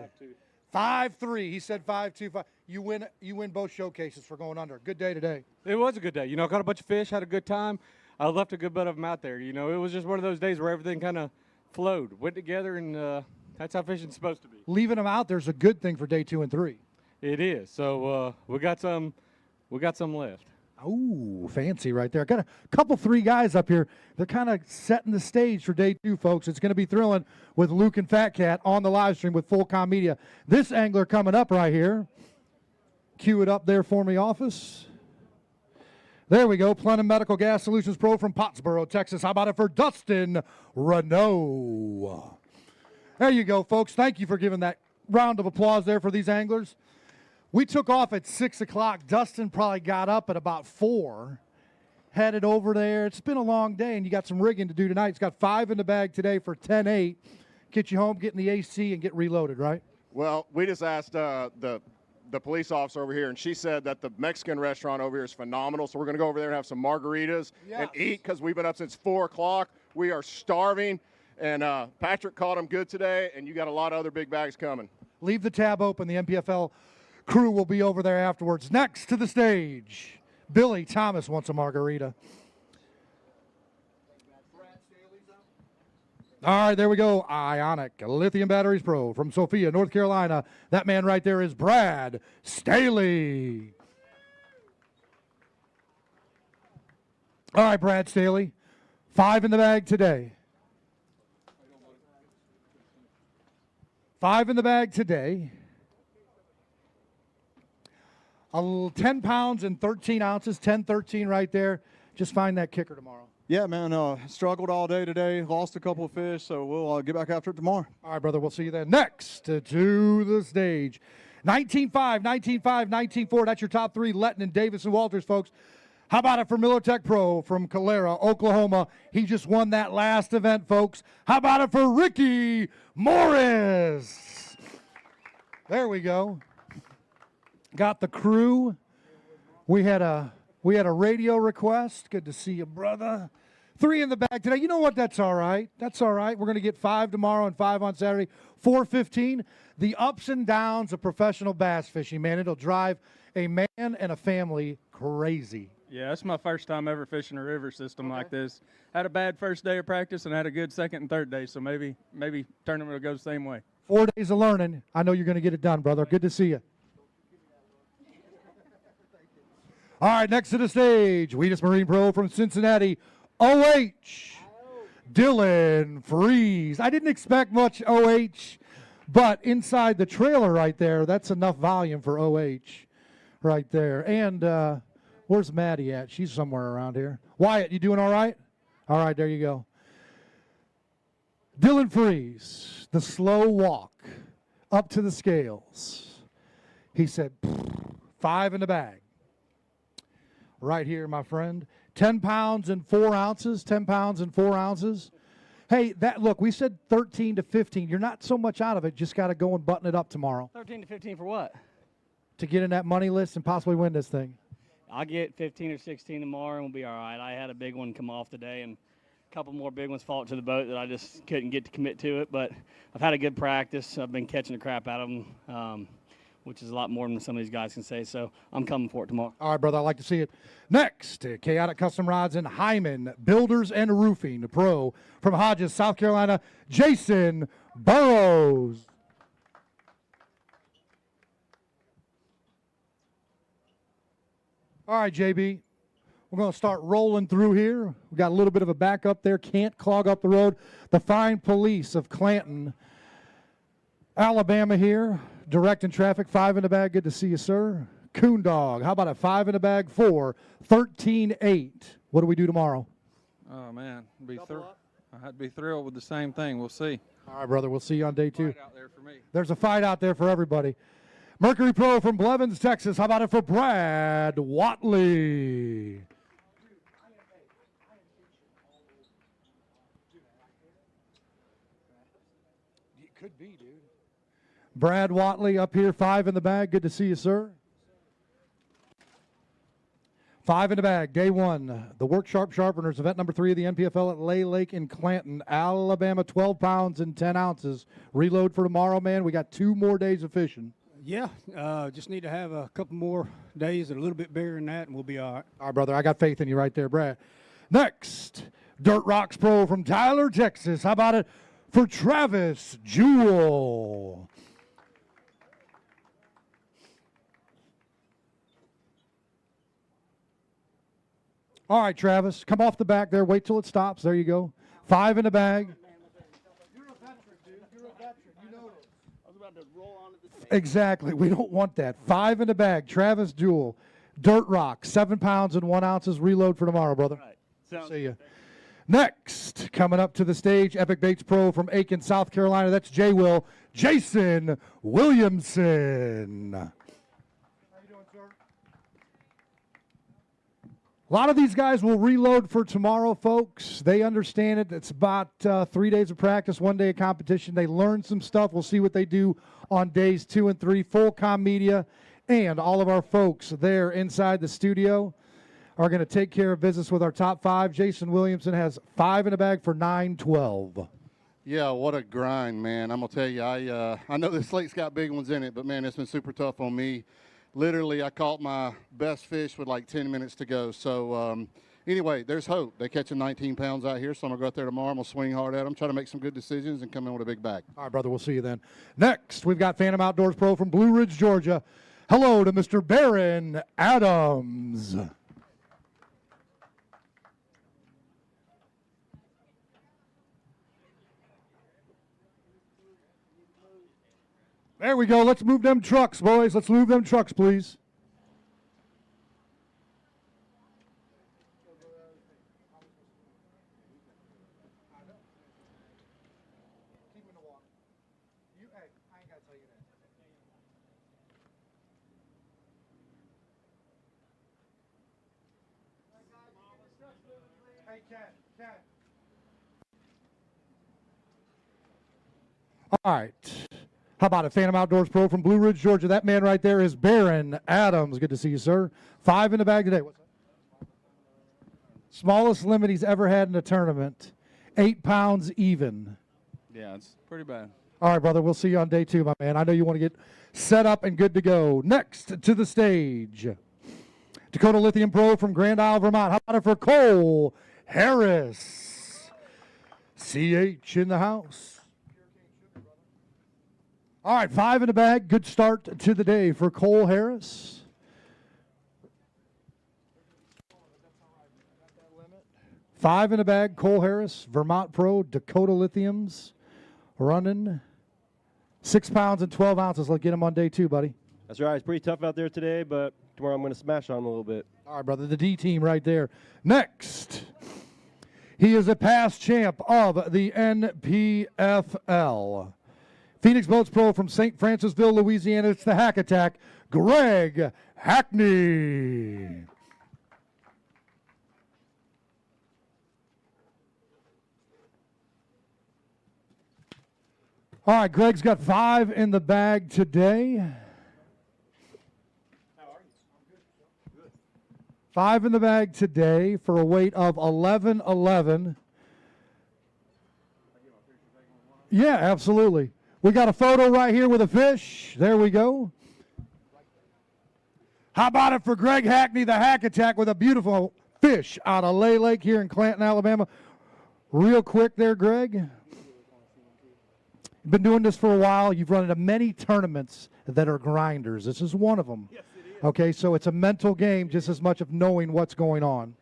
5'3". He said 5'2". 5. You win both showcases for going under. Good day today. It was a good day. You know, I caught a bunch of fish, had a good time. I left a good bit of them out there. You know, it was just one of those days where everything kind of flowed, went together, and that's how fishing's supposed to be. Leaving them out there's a good thing for day 2 and 3. It is. So we got some left. Ooh, fancy right there. I got a couple 3 guys up here. They're kind of setting the stage for day 2, folks. It's going to be thrilling with Luke and Fat Cat on the live stream with Fullcom Media. This angler coming up right here. Cue it up there for me, office. There we go. Plenum Medical Gas Solutions Pro from Pottsboro, Texas. How about it for Dustin Renault? There you go, folks. Thank you for giving that round of applause there for these anglers. We took off at 6 o'clock. Dustin probably got up at about 4, headed over there. It's been a long day, and you got some rigging to do tonight. It's got 5 in the bag today for 10-8. Get you home, get in the AC, and get reloaded, right? Well, we just asked the police officer over here, and she said that the Mexican restaurant over here is phenomenal. So we're going to go over there and have some margaritas and eat because we've been up since 4 o'clock. We are starving, and Patrick caught them good today, and you got a lot of other big bags coming. Leave the tab open. The NPFL crew will be over there afterwards. Next to the stage, Billy Thomas wants a margarita. All right, there we go. Ionic Lithium Batteries Pro from Sophia, North Carolina. That man right there is Brad Staley. All right, Brad Staley. 5 in the bag today. 5 in the bag today. 10 pounds and 13 ounces, 10-13 right there. Just find that kicker tomorrow. Yeah, man, struggled all day today, lost a couple of fish, so we'll get back after it tomorrow. All right, brother, we'll see you then. Next to the stage, 19.5, 19.5, 19.4. That's your top three, Letton and Davis and Walters, folks. How about it for Miller Tech Pro from Calera, Oklahoma? He just won that last event, folks. How about it for Ricky Morris? There we go. Got the crew. We had a radio request. Good to see you, brother. 3 in the bag today. You know what? That's all right. That's all right. We're going to get 5 tomorrow and 5 on Saturday. 4:15. The ups and downs of professional bass fishing, man. It'll drive a man and a family crazy. Yeah, that's my first time ever fishing a river system like this. Had a bad first day of practice and had a good second and third day, so maybe tournament will go the same way. 4 days of learning. I know you're going to get it done, brother. Good to see you. All right, next to the stage, Wheatus Marine Pro from Cincinnati, OH, Dylan Freeze. I didn't expect much OH, but inside the trailer right there, that's enough volume for OH right there. And where's Maddie at? She's somewhere around here. Wyatt, you doing all right? All right, there you go. Dylan Freeze, the slow walk up to the scales. He said, 5 in the bag. Right here, my friend. 10 pounds and 4 ounces. 10 pounds and 4 ounces. Hey, look, we said 13 to 15. You're not so much out of it. Just got to go and button it up tomorrow. 13 to 15 for what? To get in that money list and possibly win this thing. I'll get 15 or 16 tomorrow and we'll be all right. I had a big one come off today and a couple more big ones fall to the boat that I just couldn't get to commit to it. But I've had a good practice. I've been catching the crap out of them. Which is a lot more than some of these guys can say. So I'm coming for it tomorrow. All right, brother, I like to see it. Next, Chaotic Custom Rods and Hyman Builders and Roofing, the pro from Hodges, South Carolina, Jason Burrows. All right, JB, we're going to start rolling through here. We got a little bit of a backup there. Can't clog up the road. The fine police of Clanton, Alabama here. Directing traffic, 5 in the bag. Good to see you, sir. Coon Dog, how about a 5 in the bag? 4, 13-8. What do we do tomorrow? Oh, man. I'd be thrilled with the same thing. We'll see. All right, brother. We'll see you on day 2. Fight out there for me. There's a fight out there for everybody. Mercury Pro from Blevins, Texas. How about it for Brad Watley? It could be, dude. Brad Watley up here, 5 in the bag. Good to see you, sir. 5 in the bag, day 1. The Work Sharp Sharpeners, event number 3 of the NPFL at Lay Lake in Clanton, Alabama, 12 pounds and 10 ounces. Reload for tomorrow, man. We got 2 more days of fishing. Yeah, just need to have a couple more days that are a little bit bigger than that, and we'll be all right. All right, brother. I got faith in you right there, Brad. Next, Dirt Rocks Pro from Tyler, Texas. How about it for Travis Jewell? All right, Travis, come off the back there. Wait till it stops. There you go. 5 in the bag. You're a veteran, dude. You're a veteran. You know this. I was about to roll on to the Exactly. We don't want that. 5 in the bag. Travis Jewell. Dirt Rock, 7 pounds and 1 ounces. Reload for tomorrow, brother. See you. Next, coming up to the stage, Epic Baits Pro from Aiken, South Carolina. That's J-Will. Jason Williamson. A lot of these guys will reload for tomorrow, folks. They understand it. It's about 3 days of practice, 1 day of competition. They learn some stuff. We'll see what they do on days 2 and 3. Full-com media and all of our folks there inside the studio are going to take care of business with our top 5. Jason Williamson has 5 in the bag for 9-12. Yeah, what a grind, man. I'm going to tell you, I know this lake's got big ones in it, but, man, it's been super tough on me. Literally, I caught my best fish with like 10 minutes to go. So, anyway, there's hope. They're catching 19 pounds out here, so I'm going to go out there tomorrow. I'm going to swing hard at them, try to make some good decisions, and come in with a big bag. All right, brother, we'll see you then. Next, we've got Phantom Outdoors Pro from Blue Ridge, Georgia. Hello to Mr. Barron Adams. There we go. Let's move them trucks, boys. Let's move them trucks, please. All right. How about it? Phantom Outdoors Pro from Blue Ridge, Georgia. That man right there is Baron Adams. Good to see you, sir. 5 in the bag today. What's that? Smallest limit he's ever had in a tournament. 8 pounds even. Yeah, it's pretty bad. All right, brother. We'll see you on day 2, my man. I know you want to get set up and good to go. Next to the stage, Dakota Lithium Pro from Grand Isle, Vermont. How about it for Cole Harris? CH in the house. All right, 5 in the bag. Good start to the day for Cole Harris. Five in the bag, Cole Harris, Vermont Pro, Dakota Lithiums, running 6 pounds and 12 ounces. Let's get him on day 2, buddy. That's right. It's pretty tough out there today, but tomorrow I'm going to smash on him a little bit. All right, brother, the D team right there. Next, he is a past champ of the NPFL. Phoenix Boats Pro from St. Francisville, Louisiana. It's the Hack Attack, Greg Hackney. All right, Greg's got 5 in the bag today. How are you? Good. 5 in the bag today for a weight of 1111. Yeah, absolutely. We got a photo right here with a fish. There we go. How about it for Greg Hackney, the Hack Attack, with a beautiful fish out of Lay Lake here in Clanton, Alabama. Real quick there, Greg. You've been doing this for a while. You've run into many tournaments that are grinders. This is one of them. Yes, it is. Okay, so it's a mental game just as much of knowing what's going on.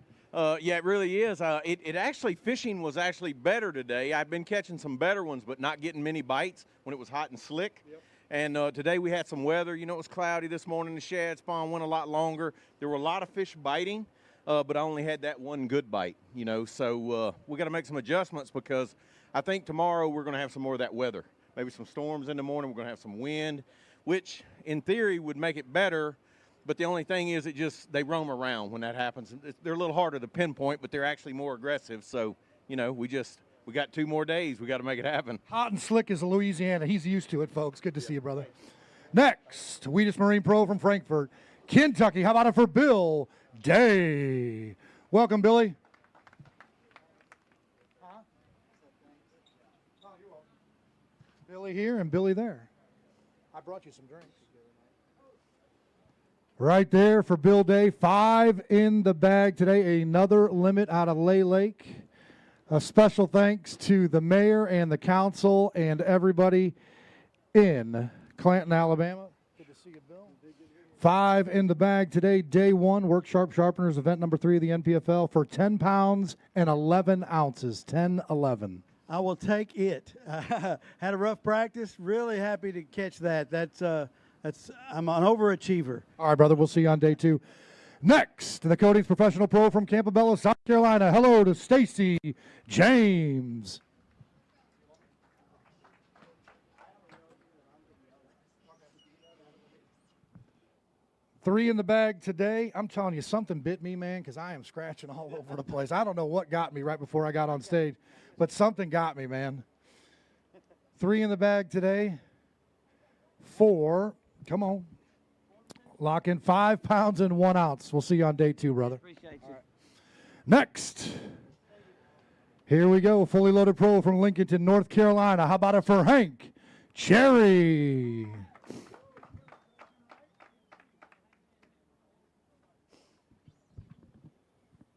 Yeah, it really is. It actually, fishing was actually better today. I've been catching some better ones, but not getting many bites when it was hot and slick. Yep. And today we had some weather. You know, it was cloudy this morning. The shad spawn went a lot longer. There were a lot of fish biting, but I only had that one good bite, you know. So we got to make some adjustments because I think tomorrow we're going to have some more of that weather. Maybe some storms in the morning. We're going to have some wind, which in theory would make it better. But the only thing is they roam around when that happens. They're a little harder to pinpoint, but they're actually more aggressive. So, you know, we got 2 more days. We got to make it happen. Hot and slick is Louisiana. He's used to it, folks. Good to see you, brother. Next, Wheatus Marine Pro from Frankfort, Kentucky. How about it for Bill Day? Welcome, Billy. Billy here and Billy there. I brought you some drinks. Right there for Bill Day. 5 in the bag today. Another limit out of Lay Lake. A special thanks to the mayor and the council and everybody in Clanton, Alabama. Good to see you, Bill. 5 in the bag today. Day 1, Work Sharp Sharpeners, event number 3 of the NPFL for 10 pounds and 11 ounces. 10-11. I will take it. Had a rough practice. Really happy to catch that. I'm an overachiever. All right, brother. We'll see you on day 2. Next, the Coatings Professional Pro from Campobello, South Carolina. Hello to Stacy James. Three in the bag today. I'm telling you, something bit me, man, because I am scratching all over the place. I don't know what got me right before I got on stage, but something got me, man. 3 in the bag today. 4. Come on. Lock in 5 pounds and 1 ounce. We'll see you on day 2, brother. Appreciate you. Right. Next. Here we go. Fully loaded pro from Lincolnton, North Carolina. How about it for Hank Cherry?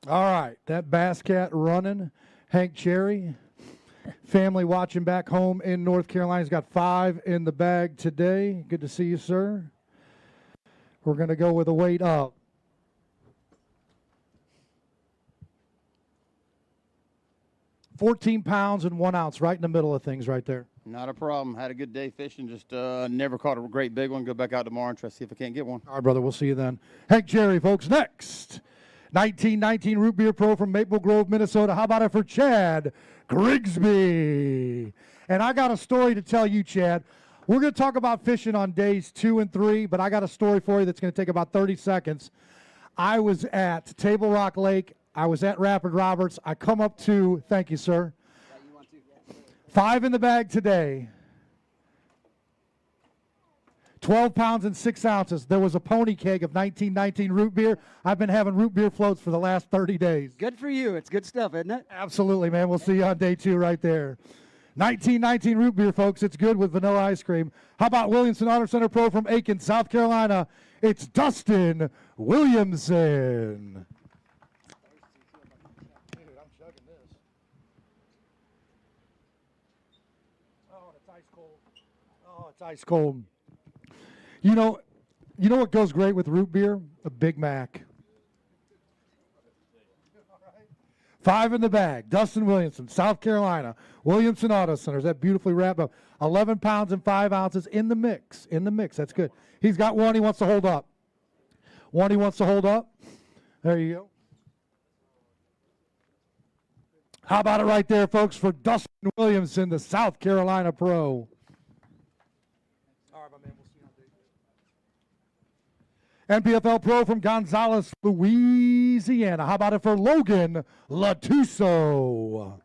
All right. That Bass Cat running. Hank Cherry. Family watching back home in North Carolina. He's got 5 in the bag today. Good to see you, sir. We're going to go with a weight up. £14 pounds and 1 ounce, right in the middle of things right there. Not a problem. Had a good day fishing. Just never caught a great big one. Go back out tomorrow and try to see if I can't get one. All right, brother. We'll see you then. Hank Jerry, folks. Next, 1919 Root Beer Pro from Maple Grove, Minnesota. How about it for Chad Grigsby? And I got a story to tell you, Chad. We're going to talk about fishing on days 2 and 3, but I got a story for you that's going to take about 30 seconds. I was at Table Rock Lake. I was at Rapid Roberts. I come up to, thank you, sir. 5 in the bag today. 12 pounds and 6 ounces. There was a pony keg of 1919 root beer. I've been having root beer floats for the last 30 days. Good for you. It's good stuff, isn't it? Absolutely, man. We'll see you on day 2 right there. 1919 root beer, folks. It's good with vanilla ice cream. How about Williamson Auto Center Pro from Aiken, South Carolina? It's Dustin Williamson. It's ice cold. You know what goes great with root beer? A Big Mac. 5 in the bag. Dustin Williamson, South Carolina. Williamson Auto Center. Is that beautifully wrapped up? 11 pounds and 5 ounces in the mix. In the mix. That's good. He's got one he wants to hold up. One he wants to hold up. There you go. How about it right there, folks, for Dustin Williamson, the South Carolina Pro. NPFL Pro from Gonzales, Louisiana. How about it for Logan Latuso?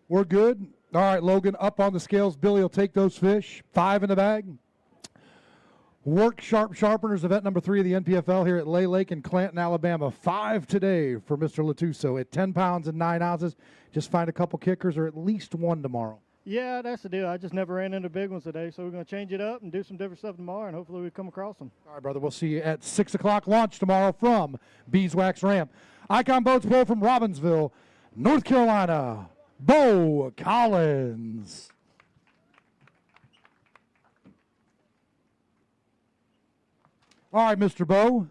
We're good. All right, Logan, up on the scales. Billy will take those fish. 5 in the bag. Work Sharp Sharpeners, event number 3 of the NPFL here at Lay Lake in Clanton, Alabama. 5 today for Mr. Latuso at 10 pounds and 9 ounces. Just find a couple kickers or at least one tomorrow. Yeah, that's the deal. I just never ran into big ones today, so we're going to change it up and do some different stuff tomorrow, and hopefully we come across them. All right, brother. We'll see you at 6 o'clock launch tomorrow from Beeswax Ramp. Icon Boats Pro from Robbinsville, North Carolina, Bo Collins. All right, Mr. Bo.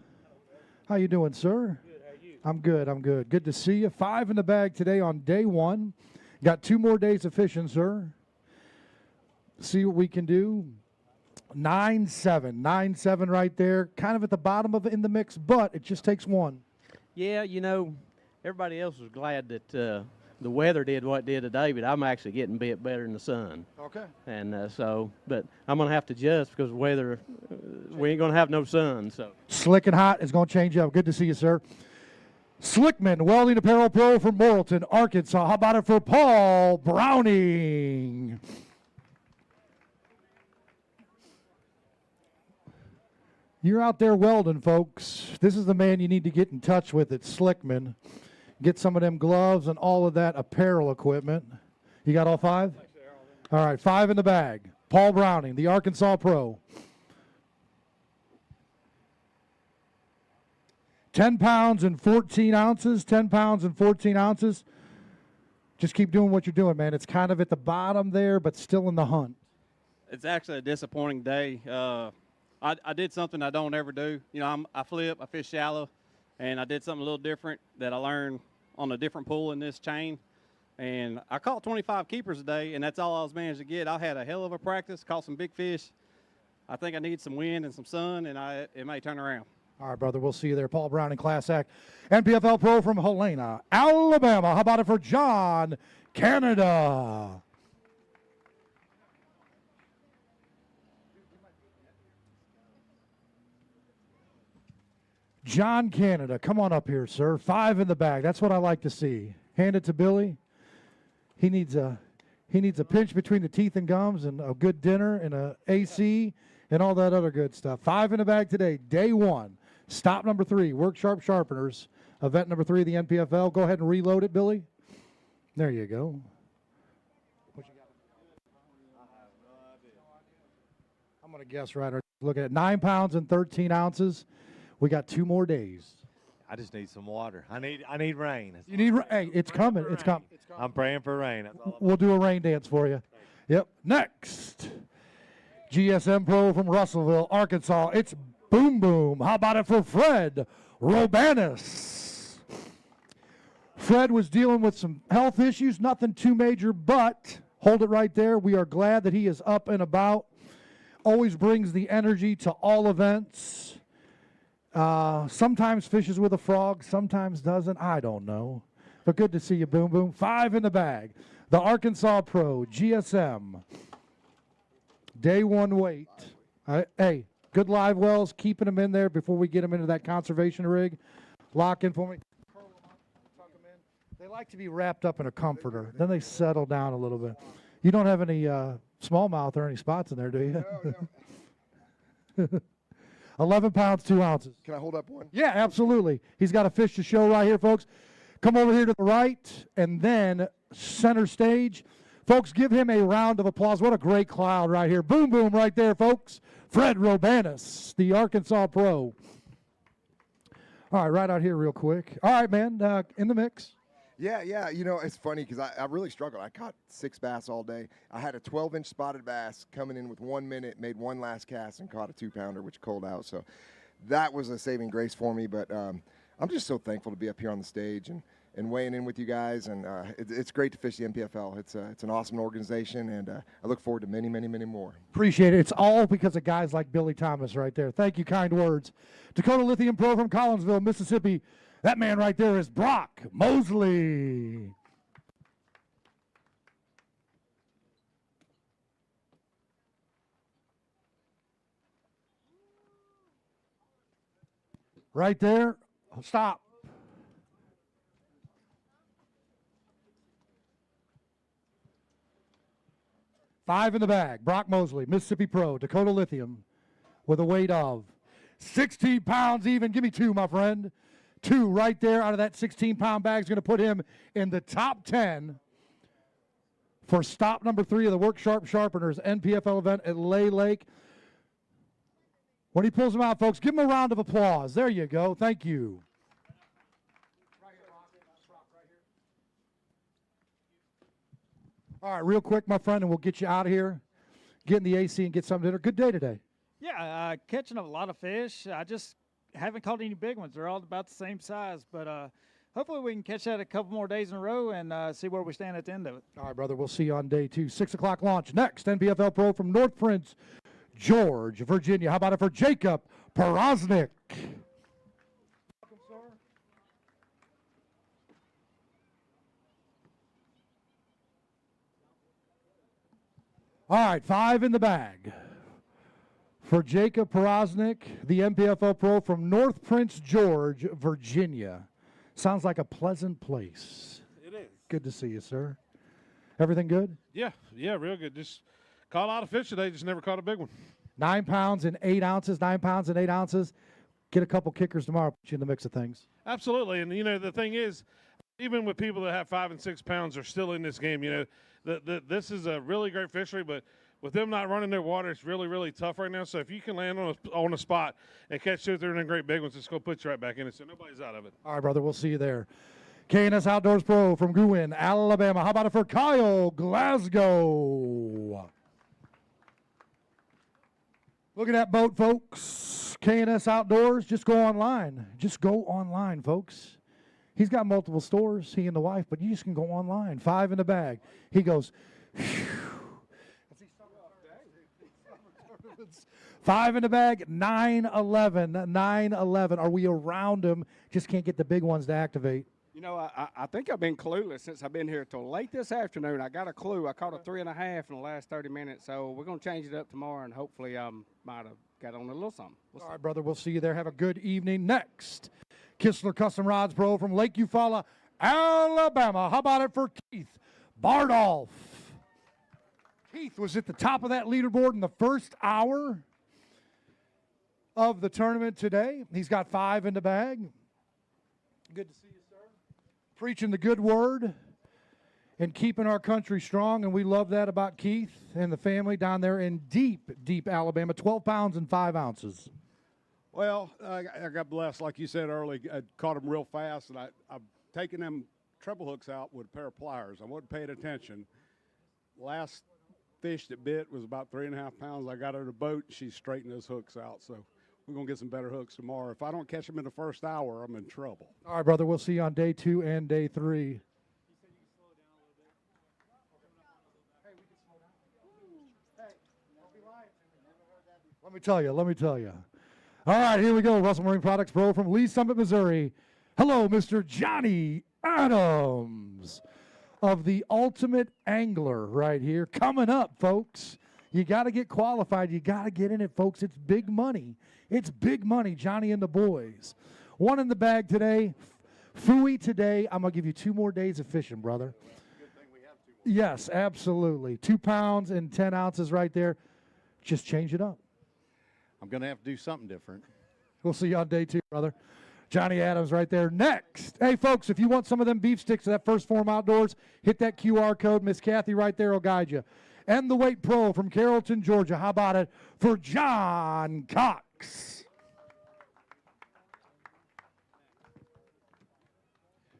How you doing, sir? Good. How are you? I'm good. I'm good. Good to see you. 5 in the bag today on day 1. Got 2 more days of fishing, sir. See what we can do. 9-7. 9-7 right there. Kind of at the bottom of it in the mix, but it just takes one. Yeah, everybody else was glad that the weather did what it did today, but I'm actually getting a bit better in the sun. Okay. And but I'm going to have to adjust because weather, we ain't going to have no sun. So Slick and hot is going to change up. Good to see you, sir. Slickman Welding Apparel Pro from Morrilton, Arkansas. How about it for Paul Browning? You're out there welding, folks. This is the man you need to get in touch with at Slickman. Get some of them gloves and all of that apparel equipment. You got all 5? All right, 5 in the bag. Paul Browning, the Arkansas Pro. 10 pounds and 14 ounces. 10 pounds and 14 ounces. Just keep doing what you're doing, man. It's kind of at the bottom there, but still in the hunt. It's actually a disappointing day. I did something I don't ever do. I flip, I fish shallow, and I did something a little different that I learned on a different pool in this chain. And I caught 25 keepers today, and that's all I was managed to get. I had a hell of a practice, caught some big fish. I think I need some wind and some sun, and it may turn around. All right, brother. We'll see you there. Paul Browning, Class Act. NPFL Pro from Helena, Alabama. How about it for John Canada? John Canada, come on up here, sir. 5 in the bag. That's what I like to see. Hand it to Billy. He needs a pinch between the teeth and gums and a good dinner and a AC and all that other good stuff. 5 in the bag today, day 1. Stop number 3, Work Sharp Sharpeners, event number 3 of the NPFL. Go ahead and reload it, Billy. There you go. What you got? I'm going to guess right. Look at it. 9 pounds and 13 ounces. We got 2 more days. I just need some water. I need rain. You need rain. Hey, it's coming. It's coming. I'm praying for rain. That's all we'll do a rain dance for you. Yep. Next, GSM Pro from Russellville, Arkansas. It's Boom Boom. How about it for Fred Robanis? Fred was dealing with some health issues, nothing too major, but hold it right there. We are glad that he is up and about. Always brings the energy to all events. Sometimes fishes with a frog, sometimes doesn't. I don't know. But good to see you, Boom Boom. 5 in the bag. The Arkansas Pro GSM. Day 1 weight. Hey, good live wells. Keeping them in there before we get them into that conservation rig. Lock in for me. They like to be wrapped up in a comforter. Then they settle down a little bit. You don't have any smallmouth or any spots in there, do you? No. 11 pounds, 2 ounces. Can I hold up one? Yeah, absolutely. He's got a fish to show right here, folks. Come over here to the right, and then center stage. Folks, give him a round of applause. What a great cloud right here. Boom, boom right there, folks. Fred Robanis, the Arkansas Pro. All right out here real quick. All right, man, in the mix. Yeah. You know, it's funny because I really struggled. I caught 6 bass all day. I had a 12-inch spotted bass coming in with 1 minute, made one last cast, and caught a 2-pounder, which cold out. So that was a saving grace for me. But I'm just so thankful to be up here on the stage and weighing in with you guys. And it's great to fish the NPFL. It's an awesome organization, and I look forward to many, many, many more. Appreciate it. It's all because of guys like Billy Thomas right there. Thank you, kind words. Dakota Lithium Pro from Collinsville, Mississippi. That man right there is Brock Mosley. Right there. Stop. Five in the bag. Brock Mosley, Mississippi Pro, Dakota Lithium, with a weight of 16 pounds even. Give me 2, my friend. 2 right there out of that 16-pound bag is going to put him in the top 10 for stop number 3 of the Work Sharp Sharpeners NPFL event at Lay Lake. When he pulls them out, folks, give him a round of applause. There you go. Thank you. All right, real quick, my friend, and we'll get you out of here. Get in the AC and get some dinner. Good day today. Yeah, catching a lot of fish. I just haven't caught any big ones. They're all about the same size, but hopefully we can catch that a couple more days in a row and see where we stand at the end of it. All right, brother, we'll see you on day 2. 6 o'clock launch. Next, NPFL Pro from North Prince, George, Virginia. How about it for Jacob Poroznik? All right, 5 in the bag for Jacob Poroznik, the NPFL Pro from North Prince George, Virginia. Sounds like a pleasant place. It is. Good to see you, sir. Everything good? Yeah, real good. Just caught a lot of fish today, just never caught a big one. 9 pounds and 8 ounces, 9 pounds and 8 ounces. Get a couple kickers tomorrow, put you in the mix of things. Absolutely, and you know the thing is, even with people that have 5 and 6 pounds are still in this game. You know, this is a really great fishery, but with them not running their water, it's really, really tough right now. So if you can land on a spot and catch 2 or 3 of them great big ones, it's going to put you right back in it. So nobody's out of it. All right, brother, we'll see you there. K&S Outdoors Pro from Gruen, Alabama. How about it for Kyle Glasgow? Look at that boat, folks. K&S Outdoors, just go online. Just go online, folks. He's got multiple stores, he and the wife, but you just can go online. 5 in the bag. He goes, phew. 5 in the bag, 9-11, 9-11. Are we around him? Just can't get the big ones to activate. You know, I think I've been clueless since I've been here till late this afternoon. I got a clue. I caught a 3.5 in the last 30 minutes, so we're going to change it up tomorrow, and hopefully I might have got on a little something. All right, brother, we'll see you there. Have a good evening. Next, Kistler Custom Rods Pro from Lake Eufaula, Alabama. How about it for Keith Bardolph? Keith was at the top of that leaderboard in the first hour of the tournament today. He's got 5 in the bag. Good to see you, sir. Preaching the good word and keeping our country strong, and we love that about Keith and the family down there in deep, deep Alabama. 12 pounds and 5 ounces. Well, I got blessed, like you said earlier. I caught them real fast, and I've taken them treble hooks out with a pair of pliers. I wasn't paying attention. Last fish that bit was about 3.5 pounds. I got her in a boat, and she straightened those hooks out. So we're going to get some better hooks tomorrow. If I don't catch them in the first hour, I'm in trouble. All right, brother. We'll see you on day 2 and day 3. Let me tell you. All right, here we go. Russell Marine Products Pro from Lee Summit, Missouri. Hello, Mr. Johnny Adams of the Ultimate Angler right here. Coming up, folks. You got to get qualified. You got to get in it, folks. It's big money. It's big money, Johnny and the boys. One in the bag today. Fooey today. I'm going to give you 2 more days of fishing, brother. Yes, absolutely. 2 pounds and 10 ounces right there. Just change it up. I'm going to have to do something different. We'll see you on day 2, brother. Johnny Adams right there. Next. Hey, folks, if you want some of them beef sticks at that First Form Outdoors, hit that QR code. Miss Kathy right there will guide you. And the Weight Pro from Carrollton, Georgia. How about it for John Cox?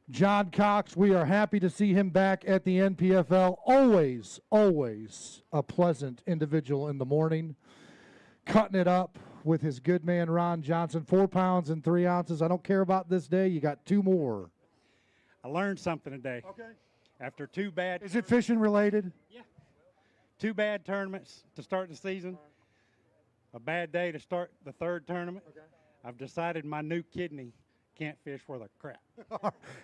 John Cox, we are happy to see him back at the NPFL. Always, always a pleasant individual in the morning. Cutting it up with his good man, Ron Johnson. 4 pounds and 3 ounces. I don't care about this day. You got 2 more. I learned something today. Okay. After 2 bad. Is it fishing related? Yeah. 2 bad tournaments to start the season. A bad day to start the 3rd tournament. Okay. I've decided my new kidney can't fish worth a crap.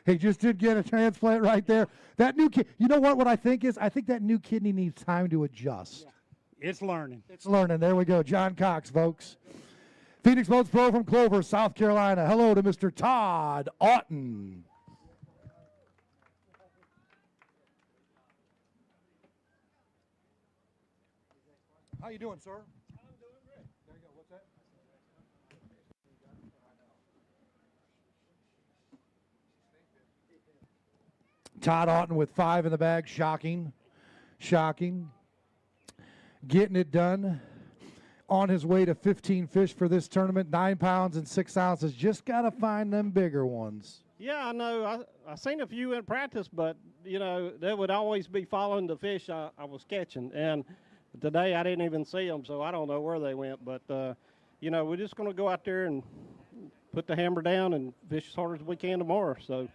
He just did get a transplant right there. That new kid. You know what I think is? I think that new kidney needs time to adjust. Yeah. It's learning. It's learning. There we go. John Cox, folks. Phoenix Boats Pro from Clover, South Carolina. Hello to Mr. Todd Otten. How you doing, sir? I'm doing great. There you go. What's that? Todd Otten with 5 in the bag. Shocking. Shocking. Getting it done. On his way to 15 fish for this tournament. 9 pounds and 6 ounces. Just got to find them bigger ones. Yeah, I know. I seen a few in practice, but, you know, they would always be following the fish I was catching. And today I didn't even see them, so I don't know where they went. But, you know, we're just going to go out there and put the hammer down and fish as hard as we can tomorrow. So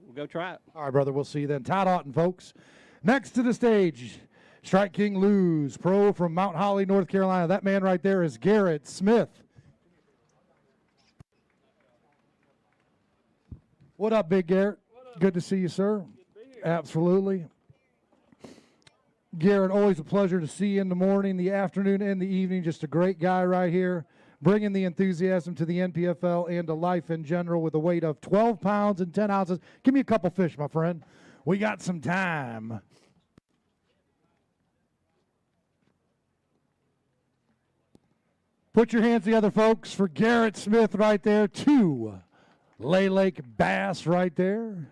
we'll go try it. All right, brother. We'll see you then. Todd Otten, folks. Next to the stage, Strike King Lose, pro from Mount Holly, North Carolina. That man right there is Garrett Smith. What up, Big Garrett? Good to see you, sir. Absolutely. Garrett, always a pleasure to see you in the morning, the afternoon, and the evening. Just a great guy right here, bringing the enthusiasm to the NPFL and to life in general with a weight of 12 pounds and 10 ounces. Give me a couple fish, my friend. We got some time. Put your hands together, folks, for Garrett Smith right there. 2 Lay Lake bass right there.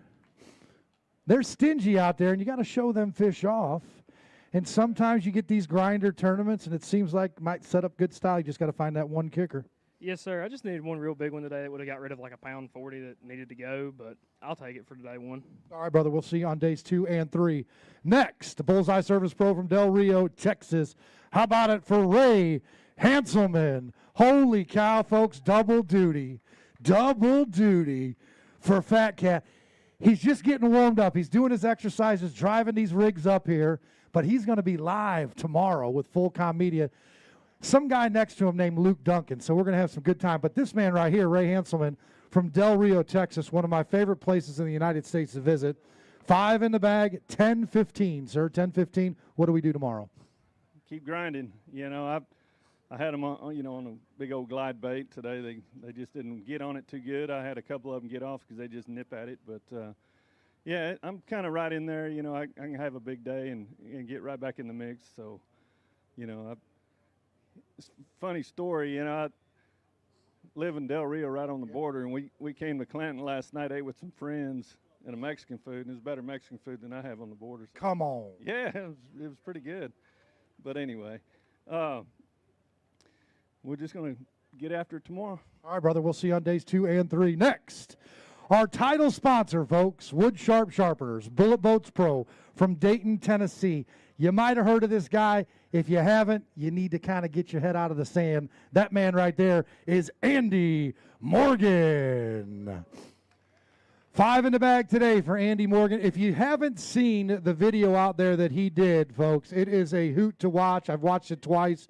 They're stingy out there, and you got to show them fish off. And sometimes you get these grinder tournaments, and it seems like might set up good style. You just got to find that one kicker. Yes, sir. I just needed one real big one today that would have got rid of like 1.40 pound that needed to go, but I'll take it for today one. All right, brother. We'll see you on days 2 and 3. Next, the Bullseye Service Pro from Del Rio, Texas. How about it for Ray Hanselman? Holy cow, folks, double duty for Fat Cat. He's just getting warmed up. He's doing his exercises, driving these rigs up here, but he's going to be live tomorrow with Fullcom Media. Some guy next to him named Luke Duncan, so we're going to have some good time. But this man right here, Ray Hanselman from Del Rio, Texas, one of my favorite places in the United States to visit. 5 in the bag, 10-15, sir, 10-15. What do we do tomorrow? Keep grinding. You know, I had them on, on a big old glide bait today. They just didn't get on it too good. I had a couple of them get off because they just nip at it. But, yeah, I'm kind of right in there. You know, I can have a big day and get right back in the mix. So, you know, it's a funny story. You know, I live in Del Rio right on the border, and we came to Clanton last night, ate with some friends and a Mexican food, and it was better Mexican food than I have on the border. So. Come on. Yeah, it was pretty good. But anyway, we're just going to get after it tomorrow. All right, brother. We'll see you on days 2 and 3. Next, our title sponsor, folks, Wood Sharp Sharpeners, Bullet Boats Pro from Dayton, Tennessee. You might have heard of this guy. If you haven't, you need to kind of get your head out of the sand. That man right there is Andy Morgan. 5 in the bag today for Andy Morgan. If you haven't seen the video out there that he did, folks, it is a hoot to watch. I've watched it twice.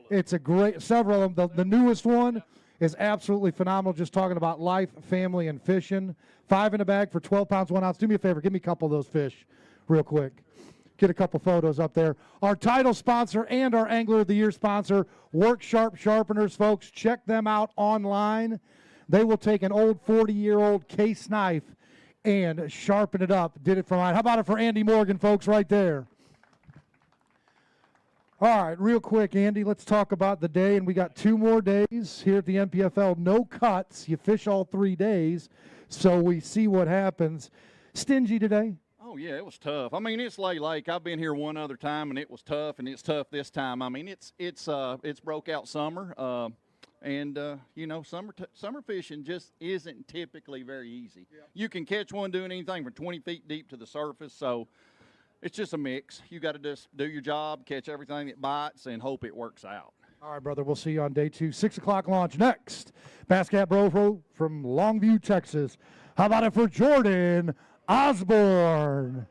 It's a great, several of them. The newest one is absolutely phenomenal, just talking about life, family, and fishing. 5 in the bag for 12 pounds, 1 ounce. Do me a favor, give me a couple of those fish real quick. Get a couple photos up there. Our title sponsor and our Angler of the Year sponsor, Work Sharp Sharpeners, folks. Check them out online. They will take an old 40-year-old case knife and sharpen it up. Did it for mine. How about it for Andy Morgan, folks, right there? All right, real quick, Andy, let's talk about the day. And we got 2 more days here at the NPFL. No cuts. You fish all 3 days, so we see what happens. Stingy today? Oh, yeah, it was tough. I mean, it's Lay Lake. I've been here one other time, and it was tough, and it's tough this time. I mean, it's broke out summer, you know, summer fishing just isn't typically very easy. Yeah. You can catch one doing anything from 20 feet deep to the surface, so it's just a mix. You got to just do your job, catch everything that bites, and hope it works out. All right, brother, we'll see you on day 2. 6 o'clock launch next. Bass Cat Bro from Longview, Texas. How about it for Jordan Osborne?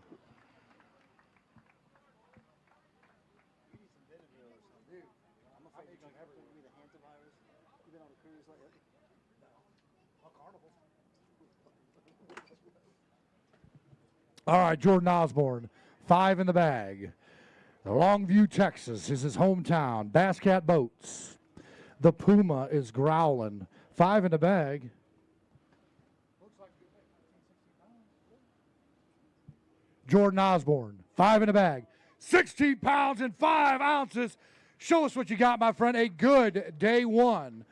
All right, Jordan Osborne, 5 in the bag. Longview, Texas is his hometown. Bass Cat Boats. The Puma is growling. 5 in the bag. Jordan Osborne, 5 in the bag. 16 pounds and 5 ounces. Show us what you got, my friend. A good day 1.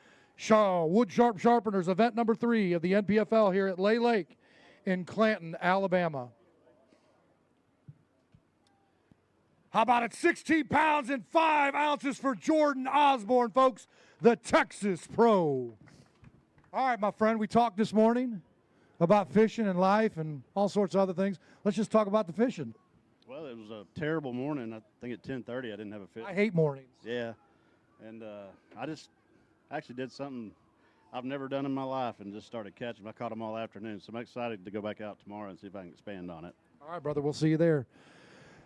Wood Sharp Sharpeners, event number 3 of the NPFL here at Lay Lake in Clanton, Alabama. How about it? 16 pounds and 5 ounces for Jordan Osborne, folks, the Texas Pro. All right, my friend, we talked this morning about fishing and life and all sorts of other things. Let's just talk about the fishing. Well, it was a terrible morning. I think at 10:30 I didn't have a fish. I hate mornings. Yeah, and I just actually did something I've never done in my life and just started catching. I caught them all afternoon, so I'm excited to go back out tomorrow and see if I can expand on it. All right, brother, we'll see you there.